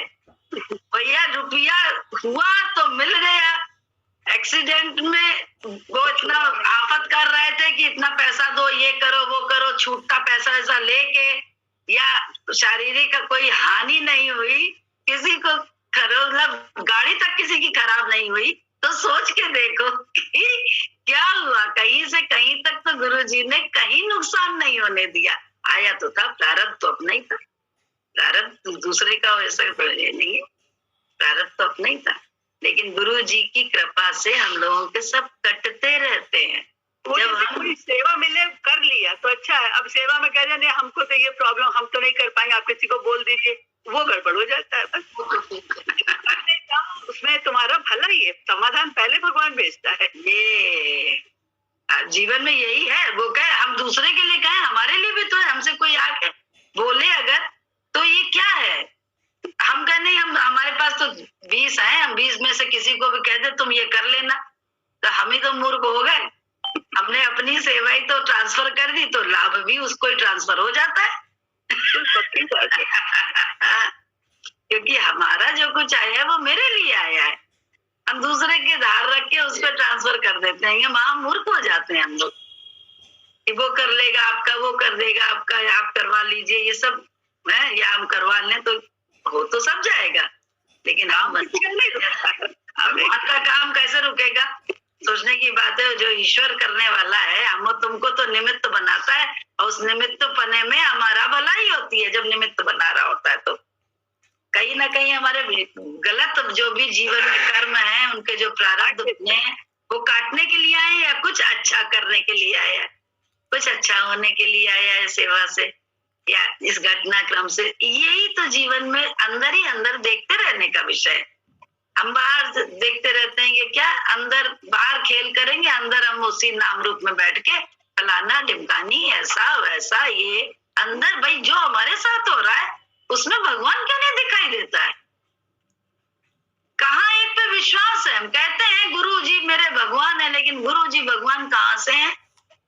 भैया रुपया हुआ तो मिल गया। एक्सीडेंट में वो इतना आफत कर रहे थे कि इतना पैसा दो, ये करो वो करो, छूटता पैसा ऐसा लेके, या शारीरिक कोई हानि नहीं हुई, किसी को मतलब गाड़ी तक किसी की खराब नहीं हुई। तो सोच के देखो कि क्या हुआ, कहीं से कहीं तक तो गुरुजी ने कहीं नुकसान नहीं होने दिया। आया तो था, प्रारब्ध तो अपना ही था, प्रारब्ध दूसरे का वैसा नहीं है, प्रारब्ध तो अपना ही था, लेकिन गुरु जी की कृपा से हम लोगों के सब कटते रहते हैं। वो जब जैसे हम कोई सेवा मिले कर लिया तो अच्छा है, अब सेवा में कह रहे नहीं हमको तो ये प्रॉब्लम, हम तो नहीं कर पाएंगे, आप किसी को बोल दीजिए, वो गड़बड़ हो जाता है। बस उसमें तुम्हारा भला ही है, समाधान पहले भगवान भेजता है। ये जीवन में यही है। वो कहे हम दूसरे के लिए कहें, हमारे लिए भी तो है। हमसे कोई आके बोले अगर तो ये क्या है, हम कहें नहीं, हम हमारे पास तो 20 हैं, हम 20 में से किसी को भी कह दे तुम ये कर लेना, तो हम ही तो मूर्ख हो गए। हमने अपनी सेवा ही तो ट्रांसफर कर दी, तो लाभ भी उसको ही ट्रांसफर हो जाता है। क्योंकि हमारा जो कुछ आया है वो मेरे लिए आया है, हम दूसरे के धार रख के उसको ट्रांसफर कर देते हैं। वहां मूर्ख हो जाते हैं हम लोग कि वो कर लेगा आपका, वो कर देगा आपका, आप करवा लीजिए, ये सब है, या हम करवा लें तो हो तो सब जाएगा, लेकिन भगवान का काम कैसे रुकेगा? सोचने की बात है। जो ईश्वर करने वाला है, हम तुमको तो निमित्त बनाता है, और उस निमित्त बने में हमारा भलाई होती है। जब निमित्त बना रहा होता है तो कहीं ना कहीं हमारे गलत जो भी जीवन में कर्म है, उनके जो प्रारब्ध बने हैं, वो काटने के लिए आए या कुछ अच्छा करने के लिए आए हैं, कुछ अच्छा होने के लिए आया है सेवा से या इस घटनाक्रम से। यही तो जीवन में अंदर ही अंदर देखते रहने का विषय है। हम बाहर देखते रहते हैं कि क्या अंदर बाहर खेल करेंगे, अंदर हम उसी नाम रूप में बैठ के फलाना ढिमकानी ऐसा वैसा, ये अंदर भाई जो हमारे साथ हो रहा है उसमें भगवान क्यों नहीं दिखाई देता है? कहाँ एक पे विश्वास है? हम कहते हैं गुरु जी मेरे भगवान है, लेकिन गुरु जी भगवान कहाँ से हैं?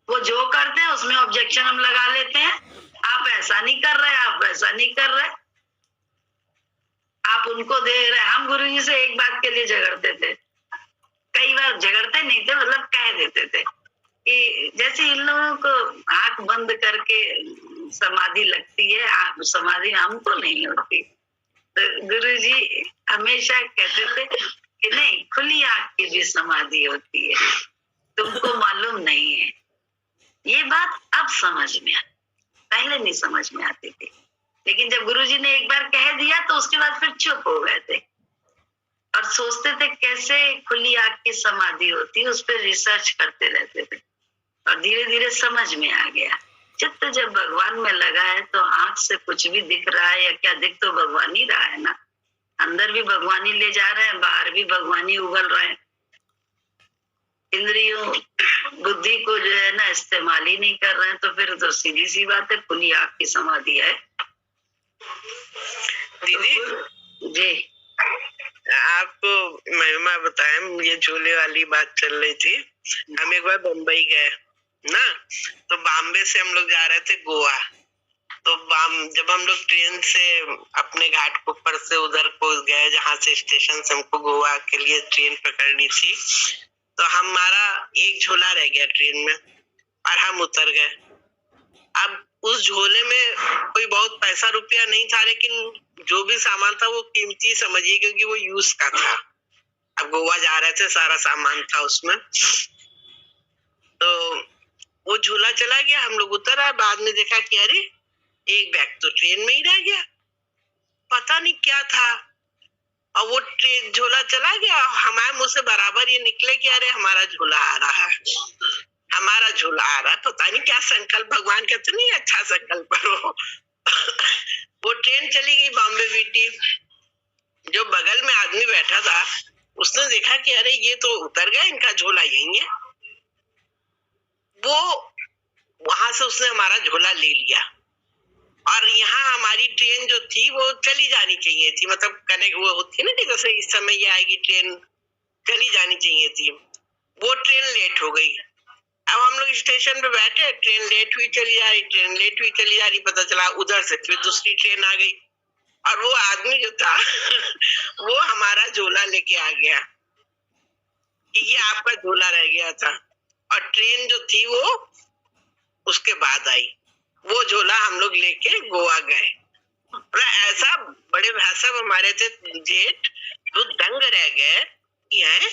वो जो करते हैं उसमें ऑब्जेक्शन हम लगा लेते हैं, आप ऐसा नहीं कर रहे, आप वैसा नहीं कर रहे, आप उनको दे रहे। हम गुरु जी से एक बात के लिए झगड़ते थे, कई बार झगड़ते नहीं थे, मतलब कह देते थे कि जैसे इन लोगों को आंख बंद करके समाधि लगती है, समाधि हमको नहीं होती। तो गुरु जी हमेशा कहते थे कि नहीं, खुली आंख की भी समाधि होती है, तुमको मालूम नहीं है। ये बात अब समझ में आती, पहले नहीं समझ में आती थी, लेकिन जब गुरुजी ने एक बार कह दिया तो उसके बाद फिर चुप हो गए थे और सोचते थे कैसे खुली आंख की समाधि होती है, उस पर रिसर्च करते रहते थे और धीरे धीरे समझ में आ गया। चित्त जब भगवान में लगा है तो आंख से कुछ भी दिख रहा है या क्या, दिख तो भगवान ही रहा है ना। अंदर भी भगवान ही ले जा रहे हैं, बाहर भी भगवान ही उगल रहे हैं। इंद्रियों बुद्धि को जो है ना इस्तेमाल ही नहीं कर रहे हैं, तो फिर तो सीधी सी बात है, खुली आंख की समाधि है। दीदी जी आपको महिमा बताएं, ये झूले वाली बात चल रही थी। हम एक बार बम्बई गए ना, तो बॉम्बे से हम लोग जा रहे थे गोवा। तो जब हम लोग ट्रेन से अपने घाट के ऊपर से उधर को गए जहाँ से स्टेशन से हमको गोवा के लिए ट्रेन पकड़नी थी, तो हमारा एक झोला रह गया ट्रेन में और हम उतर गए। अब उस झोले में कोई बहुत पैसा रुपया नहीं था, लेकिन जो भी सामान था वो कीमती समझिए, क्योंकि वो यूज का था। अब गोवा जा रहे थे, सारा सामान था उसमें। तो वो झोला चला गया, हम लोग उतर आए। बाद में देखा कि अरे एक बैग तो ट्रेन में ही रह गया, पता नहीं क्या था। और वो ट्रेन झोला चला गया, हमारे मुंह से बराबर ये निकले कि अरे हमारा झोला आ रहा है, हमारा झोला आ रहा है। पता नहीं क्या संकल्प, भगवान कहते नहीं अच्छा संकल्प करो। वो ट्रेन चली गई बॉम्बे बीटी। जो बगल में आदमी बैठा था उसने देखा कि अरे ये तो उतर गया, इनका झोला यही है। वो वहां से उसने हमारा झोला ले लिया और यहाँ हमारी ट्रेन जो थी वो चली जानी चाहिए थी, मतलब कनेक्ट वो होती है ना कि जैसे इस समय ये आएगी ट्रेन, चली जानी चाहिए थी। वो ट्रेन लेट हो गई। अब हम लोग स्टेशन पे बैठे, ट्रेन लेट हुई चली जा रही, ट्रेन लेट हुई चली जा रही। पता चला उधर से फिर दूसरी ट्रेन आ गई और वो आदमी जो था वो हमारा झोला लेके आ गया कि ये आपका झोला रह गया था। और ट्रेन जो थी वो उसके बाद आई। वो झोला हम लोग लेके गोवा गए। ऐसा बड़े भाई साहब हमारे थे जेठ, तो दंग रह गए कि है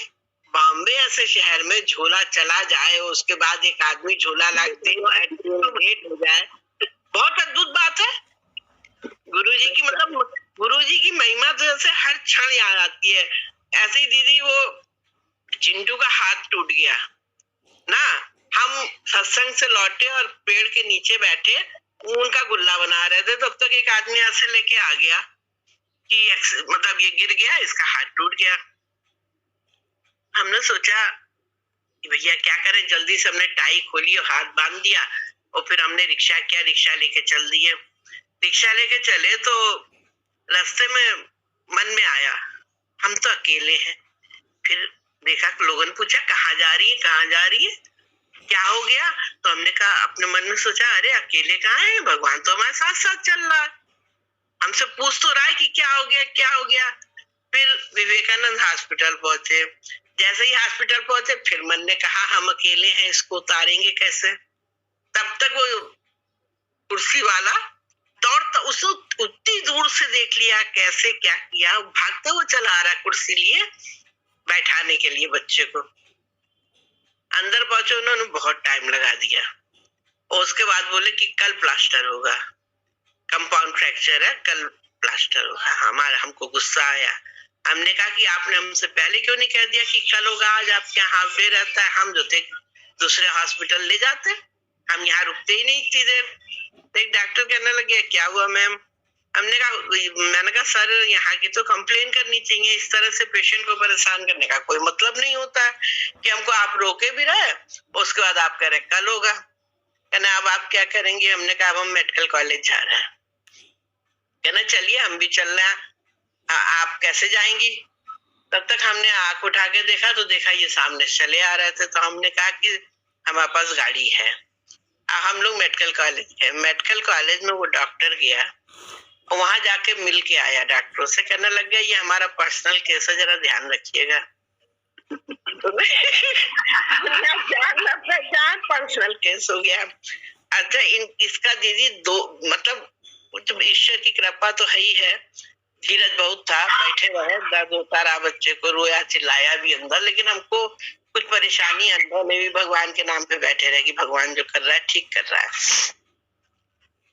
बॉम्बे ऐसे शहर में झोला चला जाए, उसके बाद एक आदमी झोला लगते लेट हो जाए। बहुत अद्भुत बात है। गुरुजी की मतलब गुरुजी की महिमा तो जैसे हर क्षण याद आती है। ऐसे ही दीदी वो चिंटू का हाथ टूट गया ना, हम सत्संग से लौटे और पेड़ के नीचे बैठे ऊन का गुल्ला बना रहे थे, तब तक एक आदमी हाथ से लेके आ गया कि मतलब ये गिर गया, इसका हाथ टूट गया। हमने सोचा कि भैया क्या करें, जल्दी से हमने टाई खोली और हाथ बांध दिया और फिर हमने रिक्शा किया, रिक्शा लेके चल दिए। रिक्शा लेके चले तो रास्ते में मन में आया हम तो अकेले हैं। फिर देखा लोगों ने पूछा कहाँ जा रही है, कहाँ जा रही है, क्या हो गया? तो हमने कहा, अपने मन में सोचा अरे अकेले कहाँ है, भगवान तो हमारे साथ साथ चल रहा है, हमसे पूछ तो रहा है कि क्या हो गया, क्या हो गया। फिर विवेकानंद हॉस्पिटल पहुंचे। जैसे ही हॉस्पिटल पहुंचे फिर मन ने कहा हम अकेले हैं, इसको उतारेंगे कैसे। तब तक वो कुर्सी वाला दौड़ता, उसने उतनी दूर से देख लिया कैसे क्या किया, भागते हुए चला आ रहा कुर्सी लिए बैठाने के लिए बच्चे को। अंदर पहुंचे, उन्होंने बहुत टाइम लगा दिया और उसके बाद बोले कि कल प्लास्टर होगा, कंपाउंड फ्रैक्चर है, कल प्लास्टर होगा। हमको गुस्सा आया। हमने कहा कि आपने हमसे पहले क्यों नहीं कह दिया कि कल होगा, आज आपके यहाँ हाफ डे रहता है, हम जो थे दूसरे हॉस्पिटल ले जाते, हम यहाँ रुकते ही नहीं इतनी देर। एक डॉक्टर कहने लगे क्या हुआ मैम? मैंने कहा सर यहाँ की तो कंप्लेन करनी चाहिए, इस तरह से पेशेंट को परेशान करने का कोई मतलब नहीं होता है कि हमको आप रोके भी रहे उसके बाद आप कह रहे कल होगा। कहना अब आप क्या करेंगे? हमने कहा अब हम मेडिकल कॉलेज जा रहे हैं। कहना चलिए हम भी चल रहे हैं, आप कैसे जाएंगी? तब तक हमने आंख उठा के देखा तो देखा ये सामने चले आ रहे थे। तो हमने कहा कि हमारे पास गाड़ी है, हम लोग मेडिकल कॉलेज है। मेडिकल कॉलेज में वो डॉक्टर गया, वहां जाके मिल के आया डॉक्टरों से, कहने लग गया ये हमारा पर्सनल केस है, जरा ध्यान रखिएगा। जान पर्सनल केस हो गया। अच्छा इसका दीदी दो मतलब ईश्वर की कृपा तो है ही है, धीरज बहुत था, बैठे रहे, दर्द होता रहा, बच्चे को रोया चिल्लाया भी अंदर, लेकिन हमको कुछ परेशानी अंदर में भी भगवान के नाम पे बैठे रहे कि भगवान जो कर रहा है ठीक कर रहा है।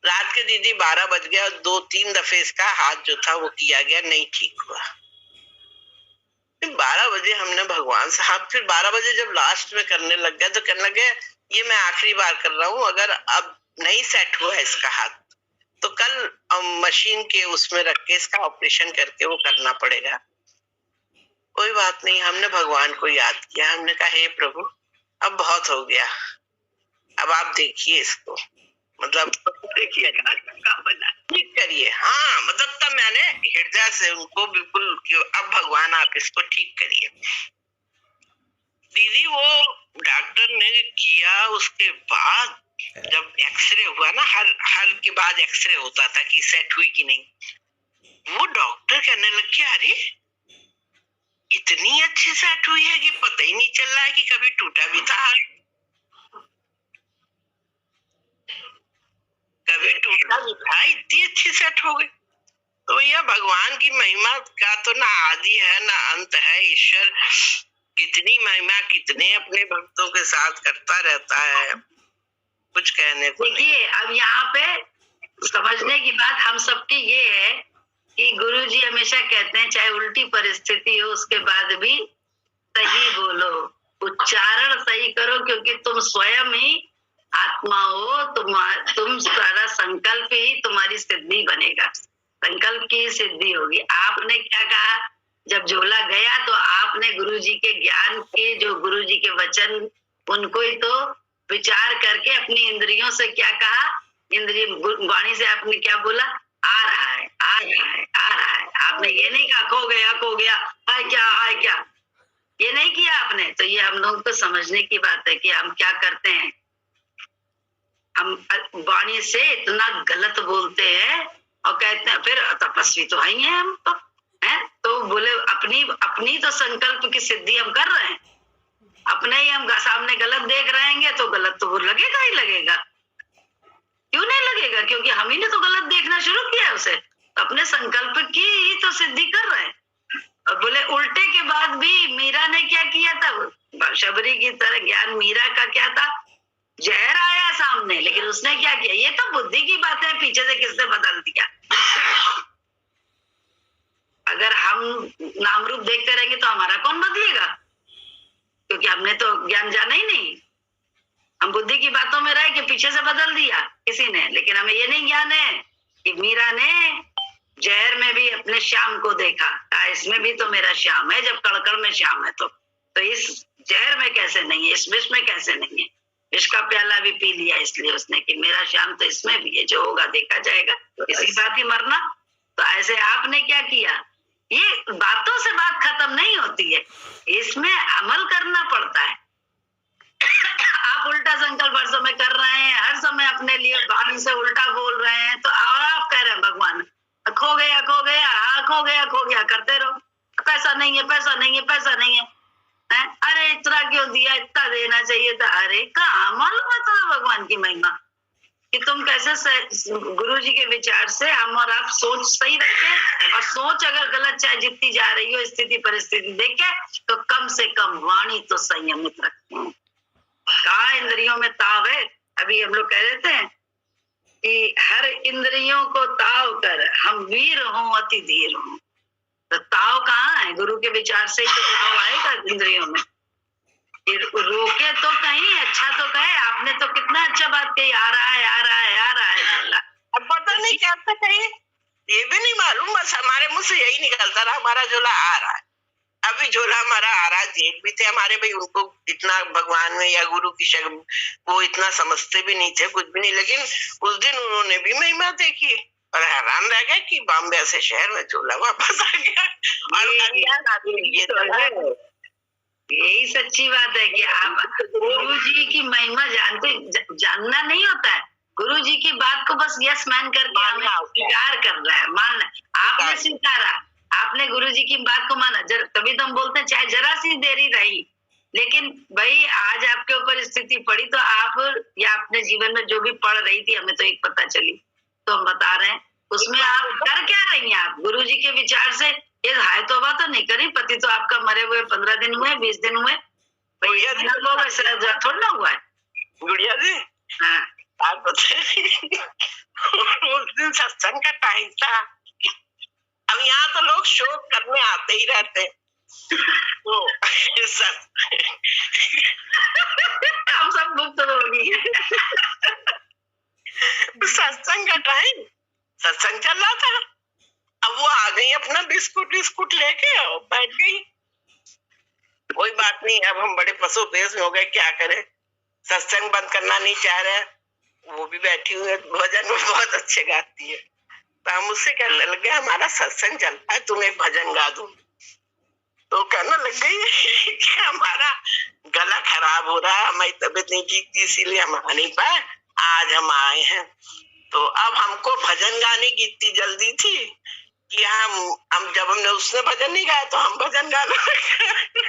रात के दीदी 12 बज गया और 2-3 दफे इसका हाथ जो था वो किया गया, नहीं ठीक हुआ। फिर 12 बजे हमने भगवान से हाथ, फिर 12 बजे जब लास्ट में करने लग गया तो कहने लगे ये मैं आखिरी बार कर रहा हूँ, अगर अब नहीं सेट हुआ है इसका हाथ तो कल मशीन के उसमें रख के इसका ऑपरेशन करके वो करना पड़ेगा। कोई बात नहीं, हमने भगवान को याद किया, हमने कहा हे प्रभु अब बहुत हो गया, अब आप देखिए इसको, मतलब देखिए ठीक करिए। हाँ मतलब तब मैंने हृदय से उनको बिल्कुल अब भगवान आप इसको ठीक करिए। दीदी वो डॉक्टर ने किया, उसके बाद जब एक्सरे हुआ ना, हर के बाद एक्सरे होता था कि सेट हुई कि नहीं, वो डॉक्टर कहने लग गया अरे इतनी अच्छी सेट हुई है कि पता ही नहीं चल रहा है कि कभी टूटा भी था, कभी टूटा भी था, इतनी अच्छी सेट हो गई। तो यह भगवान की महिमा का तो ना आदि है ना अंत है। ईश्वर कितनी महिमा कितने अपने भक्तों के साथ करता रहता है, कुछ कहने को नहीं। देखिए अब यहाँ पे समझने की बात हम सबकी ये है कि गुरुजी हमेशा कहते हैं चाहे उल्टी परिस्थिति हो उसके बाद भी सही बोलो, उच्चारण सही करो, क्योंकि तुम स्वयं ही आत्मा हो, तुम सारा संकल्प ही तुम्हारी सिद्धि बनेगा, संकल्प की सिद्धि होगी। आपने क्या कहा, जब झोला गया तो आपने गुरुजी के ज्ञान के, जो गुरुजी के वचन, उनको ही तो विचार करके अपनी इंद्रियों से क्या कहा, इंद्रिय वाणी से आपने क्या बोला, आ रहा है आ रहा है आ रहा है। आपने ये नहीं कहा खो गया हाय क्या, ये नहीं किया आपने। तो ये हम लोग को समझने की बात है कि हम क्या करते हैं, हम वाणी से इतना गलत बोलते हैं और कहते हैं फिर तपस्वी तो है ही है हम तो, है तो बोले अपनी तो संकल्प की सिद्धि हम कर रहे हैं, अपने ही हम सामने गलत देख रहेंगे तो गलत तो वो लगेगा ही लगेगा, क्यों नहीं लगेगा, क्योंकि हम ही ने तो गलत देखना शुरू किया उसे, तो अपने संकल्प की ही तो सिद्धि कर रहे हैं। और बोले उल्टे के बाद भी मीरा ने क्या किया था, शबरी की तरह ज्ञान मीरा का क्या था, जहर आया सामने, लेकिन उसने क्या किया, ये तो बुद्धि की बात है, पीछे से किसने बदल दिया। अगर हम नाम रूप देखते रहेंगे तो हमारा कौन बदलेगा, क्योंकि हमने तो ज्ञान जाना ही नहीं। हम बुद्धि की बातों में रह के पीछे से बदल दिया किसी ने, लेकिन हमें ये नहीं ज्ञान है कि मीरा ने जहर में भी अपने श्याम को देखा, इसमें भी तो मेरा श्याम है, जब कड़कड़ में श्याम है तो इस जहर में कैसे नहीं है, इस विष में कैसे नहीं है। विष का प्याला भी पी लिया इसलिए उसने कि मेरा श्याम तो इसमें भी है, जो होगा देखा जाएगा, इसी बात ही मरना। तो ऐसे आपने क्या किया, ये बातों से बात खत्म नहीं होती है, इसमें अमल करना पड़ता है। आप उल्टा संकल्प हर समय कर रहे हैं, हर समय अपने लिए वाणी से उल्टा बोल रहे हैं, तो और आप कह रहे हैं भगवान खो गया खो गया, हाँ खो गया खो गया करते रहो, पैसा नहीं है पैसा नहीं है पैसा नहीं है, अरे इतना क्यों दिया, इतना देना चाहिए था। अरे कहाँ मालूम है तुम्हें भगवान की महिमा कि तुम कैसे गुरु जी के विचार से हम और आप सोच सही रखें, और सोच अगर गलत चाहे जितनी जा रही हो स्थिति परिस्थिति देखे, तो कम से कम वाणी तो संयमित रखें। कहाँ इंद्रियों में ताव है, अभी हम लोग कह रहे थे कि हर इंद्रियों को ताव कर हम वीर हों अति धीर हों। तो ताव कहाँ है, गुरु के विचार से ही तो ताव आएगा इंद्रियों में। रोके तो कहीं अच्छा तो कहे, आपने तो कितना अच्छा बात कही, आ रहा है आ रहा है आ रहा है, अब पता नहीं क्या कहे, ये भी नहीं मालूम, बस हमारे मुंह से यही निकलता रहा हमारा झोला आ रहा है। अभी झोला हमारा आ रहा है, जेठ भी थे हमारे भाई, उनको इतना भगवान में या गुरु की शक्ल वो इतना समझते भी नहीं थे, कुछ भी नहीं, लेकिन उस दिन उन्होंने भी महिमा देखी और हैरान रह गया कि बॉम्बे ऐसे शहर में झोला वापस आ गया। और यही सच्ची बात है कि आप गुरु जी की महिमा जानना नहीं होता है, गुरु जी की बात को बस यस मैन करके हमें स्वीकार कर रहा है, मानना। आपने स्वीकारा, आपने गुरु जी की बात को माना, तभी तो हम बोलते हैं चाहे जरा सी देरी रही, लेकिन भाई आज आपके ऊपर स्थिति पड़ी तो आप या अपने जीवन में जो भी पड़ रही थी हमें तो एक पता चली, तो हम बता रहे हैं उसमें आप डर क्या रही हैं। आप गुरु जी के विचार से ये हाय तौबा तो नहीं करी, पति तो आपका मरे हुए 15 दिन हुए 20 दिन हुए, लोग ऐसा थोड़ा ना हुआ है। गुड़िया जी हाँ आप उस दिन सत्संग का टाइम था, अब यहाँ तो लोग शोक करने आते ही रहते तो हम सब मुक्त होगी। सत्संग का टाइम, सत्संग चल रहा था, अब वो आ गई अपना बिस्कुट लेके और बैठ गई। कोई बात नहीं, अब हम बड़े पशु पेश में हो गए, क्या करें, सत्संग बंद करना नहीं चाह रहे, वो भी बैठी हुई है, भजन में बहुत अच्छे गाती है, तो हम उससे कहने लग गए हमारा सत्संग चलता है, तुम एक भजन गा दो। तो कहने लग गई कि हमारा गला खराब हो रहा है, हमारी तबीयत नहीं ठीक थी इसीलिए हम आ नहीं पाए, आज हम आए हैं। तो अब हमको भजन गाने की इतनी जल्दी थी कि हम जब हमने उसने भजन नहीं गाया तो हम भजन गाने लगे।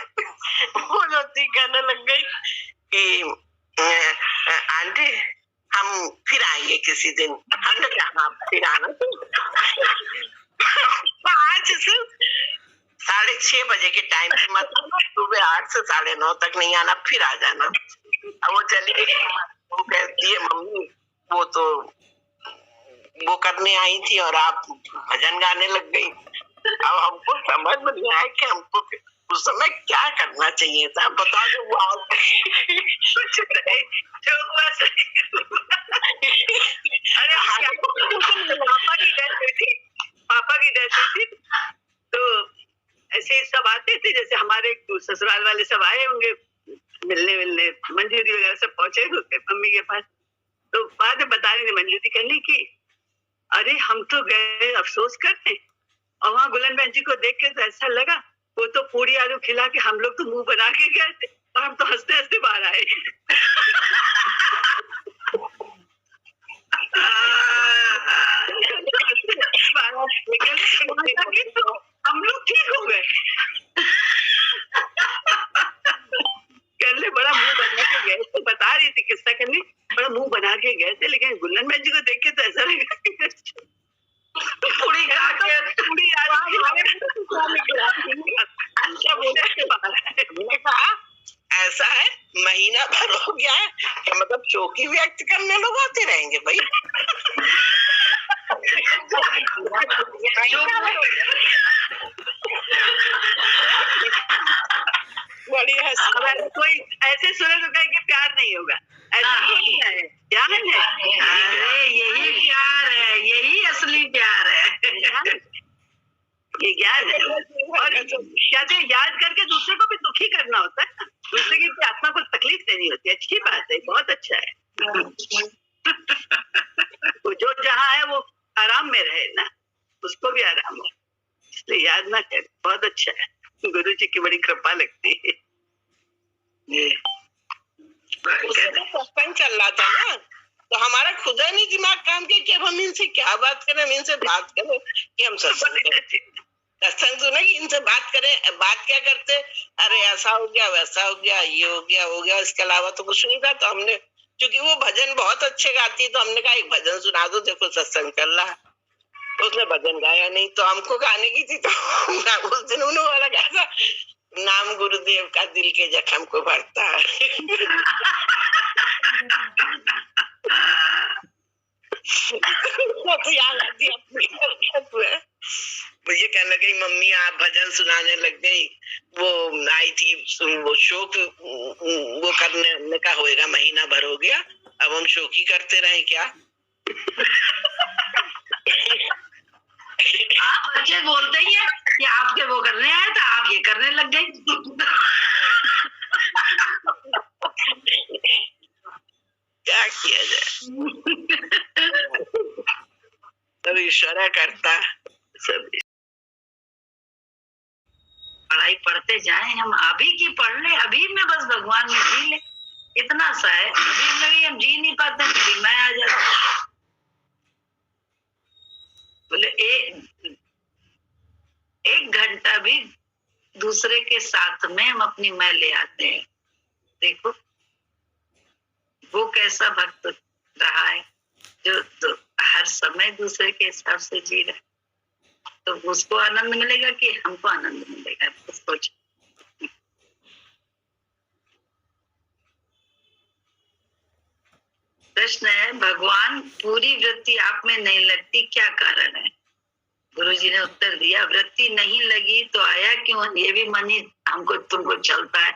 वो जो थी कहने लग गई कि आंटी हम फिर आएंगे किसी दिन। हमने कहा फिर आना। 5 से 6:30 बजे के टाइम पे, मतलब सुबह 8 से 9:30 तक नहीं आना, फिर आ जाना। अब वो चली गई, वो कहती है मम्मी वो तो वो करने आई थी और आप भजन गाने लग गई। अब हमको समझ में नहीं आया कि हमको उस समय क्या करना चाहिए था, बता दो। पापा की डेथ हुई थी तो ऐसे सब आते थे, जैसे हमारे ससुराल वाले सब आए होंगे मिलने, मंजूरी वगैरह सब पहुंचे होते मम्मी के पास। तो बाद में बता रही थी मंजूरी करने की, अरे हम तो गए अफसोस करने, और वहाँ गुलन बहन जी को देख के तो ऐसा लगा वो तो पूरी आलू खिला के हम लोग तो मुंह बना के गए थे और हम तो हंसते हंसते बाहर आए। तो हम लोग ठीक हो गए। कहने बड़ा मुंह बना के गए थे, बता रही थी किस्सा करने, बड़ा मुंह बना के गए थे, लेकिन गुलन बहन जी को देख के तो ऐसा लगा पूरी खा के पूरी अच्छा बोले के बाहर। मैंने कहा ऐसा है महीना भर हो गया है, मतलब चौकी व्यक्त करने लोग आते रहेंगे भाई। ये ज्ञान है। और कहते हैं याद करके दूसरे को भी दुखी करना होता है, दूसरे की आत्मा को तकलीफ देनी होती है। अच्छी बात है, बहुत अच्छा है। जो जहाँ है वो आराम में रहे ना, उसको भी आराम हो, इसलिए याद ना करे। बहुत अच्छा है, गुरु जी की बड़ी कृपा लगती है। सत्संग चल रहा था ना, तो हमारा खुदा नहीं दिमाग काम किया कि अब हम इनसे क्या बात करें, हम इनसे बात करें कि हम सत्संग तो नहीं, इनसे बात करें। बात क्या करते, अरे ऐसा हो गया, वैसा हो गया, ये हो गया, वो हो गया, इसके अलावा तो कुछ नहीं था। तो हमने, क्योंकि वो भजन बहुत अच्छे गाती है, तो हमने कहा एक भजन सुना दो, देखो सत्संग चल रहा है। तो उसने भजन गाया नहीं, तो हमको गाने की थी, तो उस दिन उन्होंने वाला गाया था, नाम गुरुदेव का दिल के जख्म को भरता है। तो याद आती है। मुझे कहने लगी मम्मी आप भजन सुनाने लग गई, वो आई थी वो शो वो करने का होएगा, महीना भर हो गया, अब हम शो की करते रहे क्या। आप बच्चे बोलते ही है कि आपके वो करने आए तो आप ये करने लग गई। क्या किया जाए, सब ईश्वर करता। सब पढ़ाई पढ़ते जाए, हम अभी की पढ़ ले, अभी में बस भगवान में जी ले, इतना सा है। अभी में हम जी नहीं पाते, फिर मैं आ जाता। बोले एक घंटा भी दूसरे के साथ में हम अपनी मैं ले आते हैं। देखो वो कैसा भक्त रहा है जो तो हर समय दूसरे के हिसाब से जी रहा है, तो उसको आनंद मिलेगा कि हमको आनंद मिलेगा, तो सोच। प्रश्न है, भगवान पूरी वृत्ति आप में नहीं लगती, क्या कारण है? गुरु जी ने उत्तर दिया, वृत्ति नहीं लगी तो आया क्यों? ये भी मन ही हमको तुमको चलता है,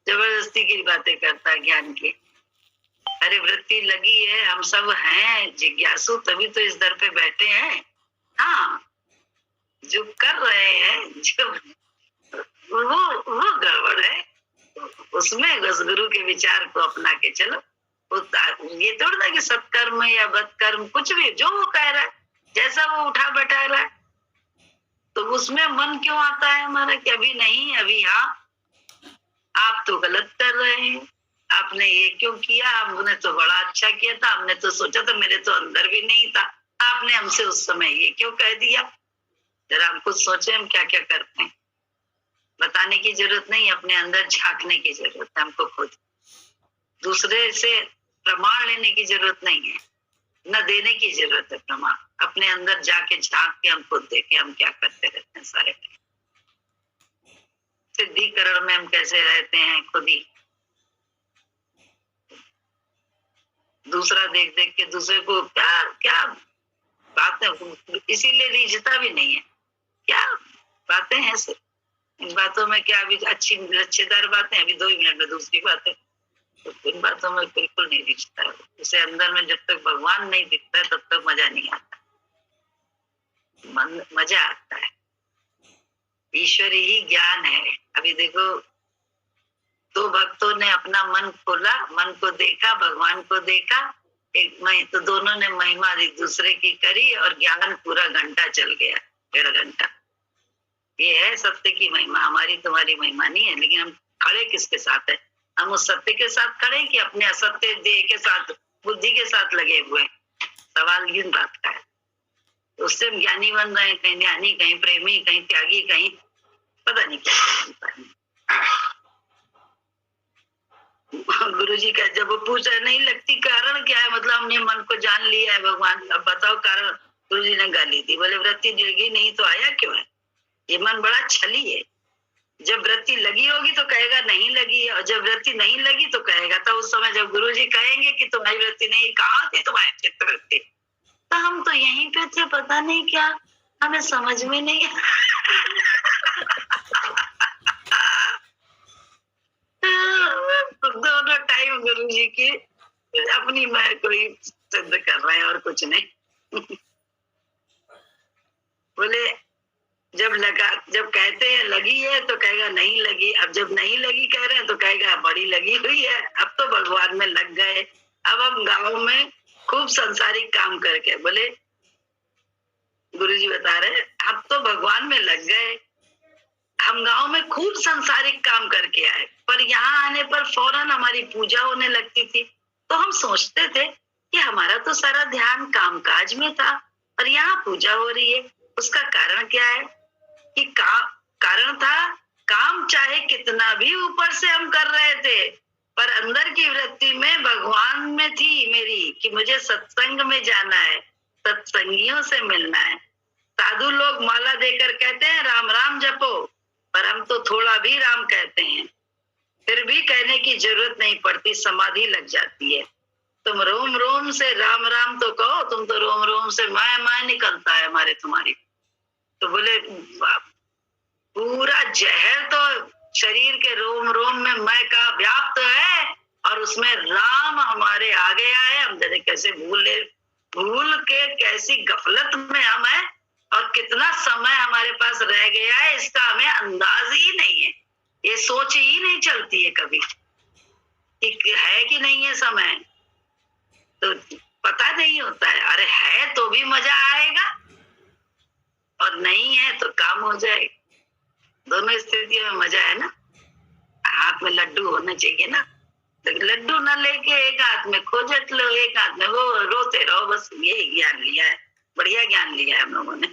जबरदस्ती की बातें करता है ज्ञान की। अरे वृत्ति लगी है, हम सब हैं जिज्ञासु, तभी तो इस दर पे बैठे हैं। हाँ, जो कर रहे हैं, जो वो गड़बड़ है, उसमें बस गुरु के विचार को अपना के चलो। ये थोड़ा ना कि सत्कर्म या बदकर्म, कुछ भी जो वो कह रहा है, जैसा वो उठा बैठा रहा है, तो उसमें मन क्यों आता है हमारा कि अभी नहीं, अभी हाँ। आप तो गलत कर रहे हैं, आपने ये क्यों किया, आपने तो बड़ा अच्छा किया था, हमने तो सोचा था, मेरे तो अंदर भी नहीं था, आपने हमसे उस समय ये क्यों कह दिया। जरा हम खुद सोचे हम क्या क्या करते हैं। बताने की जरूरत नहीं, अपने अंदर झांकने की जरूरत है हमको खुद। दूसरे से प्रमाण लेने की जरूरत नहीं है, न देने की जरूरत है प्रमाण। अपने अंदर जाके झांक के हम खुद देखें हम क्या करते रहते हैं सारे। सिद्धिकरण में हम कैसे रहते हैं, खुद ही दूसरा देख देख के दूसरे को क्या क्या बातें, इसीलिए रिझता भी नहीं है। क्या बातें हैं सिर्फ, इन बातों में क्या अभी अच्छी लच्छेदार बातें, अभी 2 मिनट में दूसरी बातें, तो इन बातों में बिल्कुल नहीं रिझता है। उसे अंदर में जब तक भगवान नहीं दिखता है तब तक मजा नहीं आता, मजा आता है। ईश्वर ही ज्ञान है। अभी देखो 2 भक्तों ने अपना मन खोला, मन को देखा, भगवान को देखा, तो दोनों ने महिमा एक दूसरे की करी और ज्ञान पूरा घंटा चल गया, 1.5 घंटा। ये है सत्य की महिमा, हमारी तुम्हारी महिमा नहीं है। लेकिन हम खड़े किसके साथ है? हम उस सत्य के साथ खड़े कि अपने असत्य देह के साथ, बुद्धि के साथ लगे हुए? सवाल इन बात का है। तो उससे हम ज्ञानी बन रहे हैं, कहीं ज्ञानी, कहीं प्रेमी, कहीं त्यागी, कहीं पता नहीं क्या। गुरु जी का जब वो पूछा नहीं लगती, कारण क्या है? मतलब हमने मन को जान लिया है भगवान, अब बताओ कारण। गुरु जी ने गाली दी, बोले वृत्ति लगी नहीं तो आया क्यों है? ये मन बड़ा छली है। जब वृत्ति लगी होगी तो कहेगा नहीं लगी है, और जब वृत्ति नहीं लगी तो कहेगा। तो उस समय जब गुरु जी कहेंगे कि तुम्हारी वृत्ति नहीं, कहाँ थी तुम्हारी चित्त वृत्ति? तो हम तो यहीं पे थे, पता नहीं क्या, हमें समझ में नहीं। दोनों टाइम गुरु जी की अपनी मैं कोई सिद्ध कर रहे हैं और कुछ नहीं। बोले जब जब कहते हैं लगी है तो कहेगा नहीं लगी, अब जब नहीं लगी कह रहे हैं तो कहेगा बड़ी लगी हुई है। अब तो भगवान में लग गए। अब हम गाँव में खूब संसारिक काम करके, बोले गुरुजी बता रहे अब तो भगवान में लग गए। हम गांव में खूब संसारिक काम करके आए, पर यहाँ आने पर फौरन हमारी पूजा होने लगती थी। तो हम सोचते थे कि हमारा तो सारा ध्यान कामकाज में था और यहाँ पूजा हो रही है। उसका कारण क्या है कि कारण था काम चाहे कितना भी ऊपर से हम कर रहे थे, पर अंदर की वृत्ति में भगवान में थी मेरी कि मुझे सत्संग में जाना है, सत्संगियों से मिलना है। साधु लोग माला देकर कहते हैं राम राम जपो, पर हम तो थोड़ा भी राम कहते हैं, फिर भी कहने की जरूरत नहीं पड़ती, समाधि लग जाती है। तुम रोम रोम से राम राम तो कहो, तुम तो रोम रोम से मैं निकलता है हमारे तुम्हारी। तो बोले पूरा जहर तो शरीर के रोम रोम में मैं का व्याप्त है और उसमें राम हमारे आ गया है। हम जैसे कैसे भूल के कैसी गफलत में हम है और कितना समय हमारे पास रह गया है इसका हमें अंदाज ही नहीं है। ये सोच ही नहीं चलती है कभी कि है कि नहीं है समय, तो पता नहीं होता है। अरे है तो भी मजा आएगा और नहीं है तो काम हो जाएगा। दोनों स्थितियों में मजा है ना। हाथ में लड्डू होना चाहिए ना, तो लड्डू ना लेके एक हाथ में खोजत लो, एक हाथ में वो रोते रहो, बस ये ज्ञान लिया है, बढ़िया ज्ञान लिया है हम लोगों ने।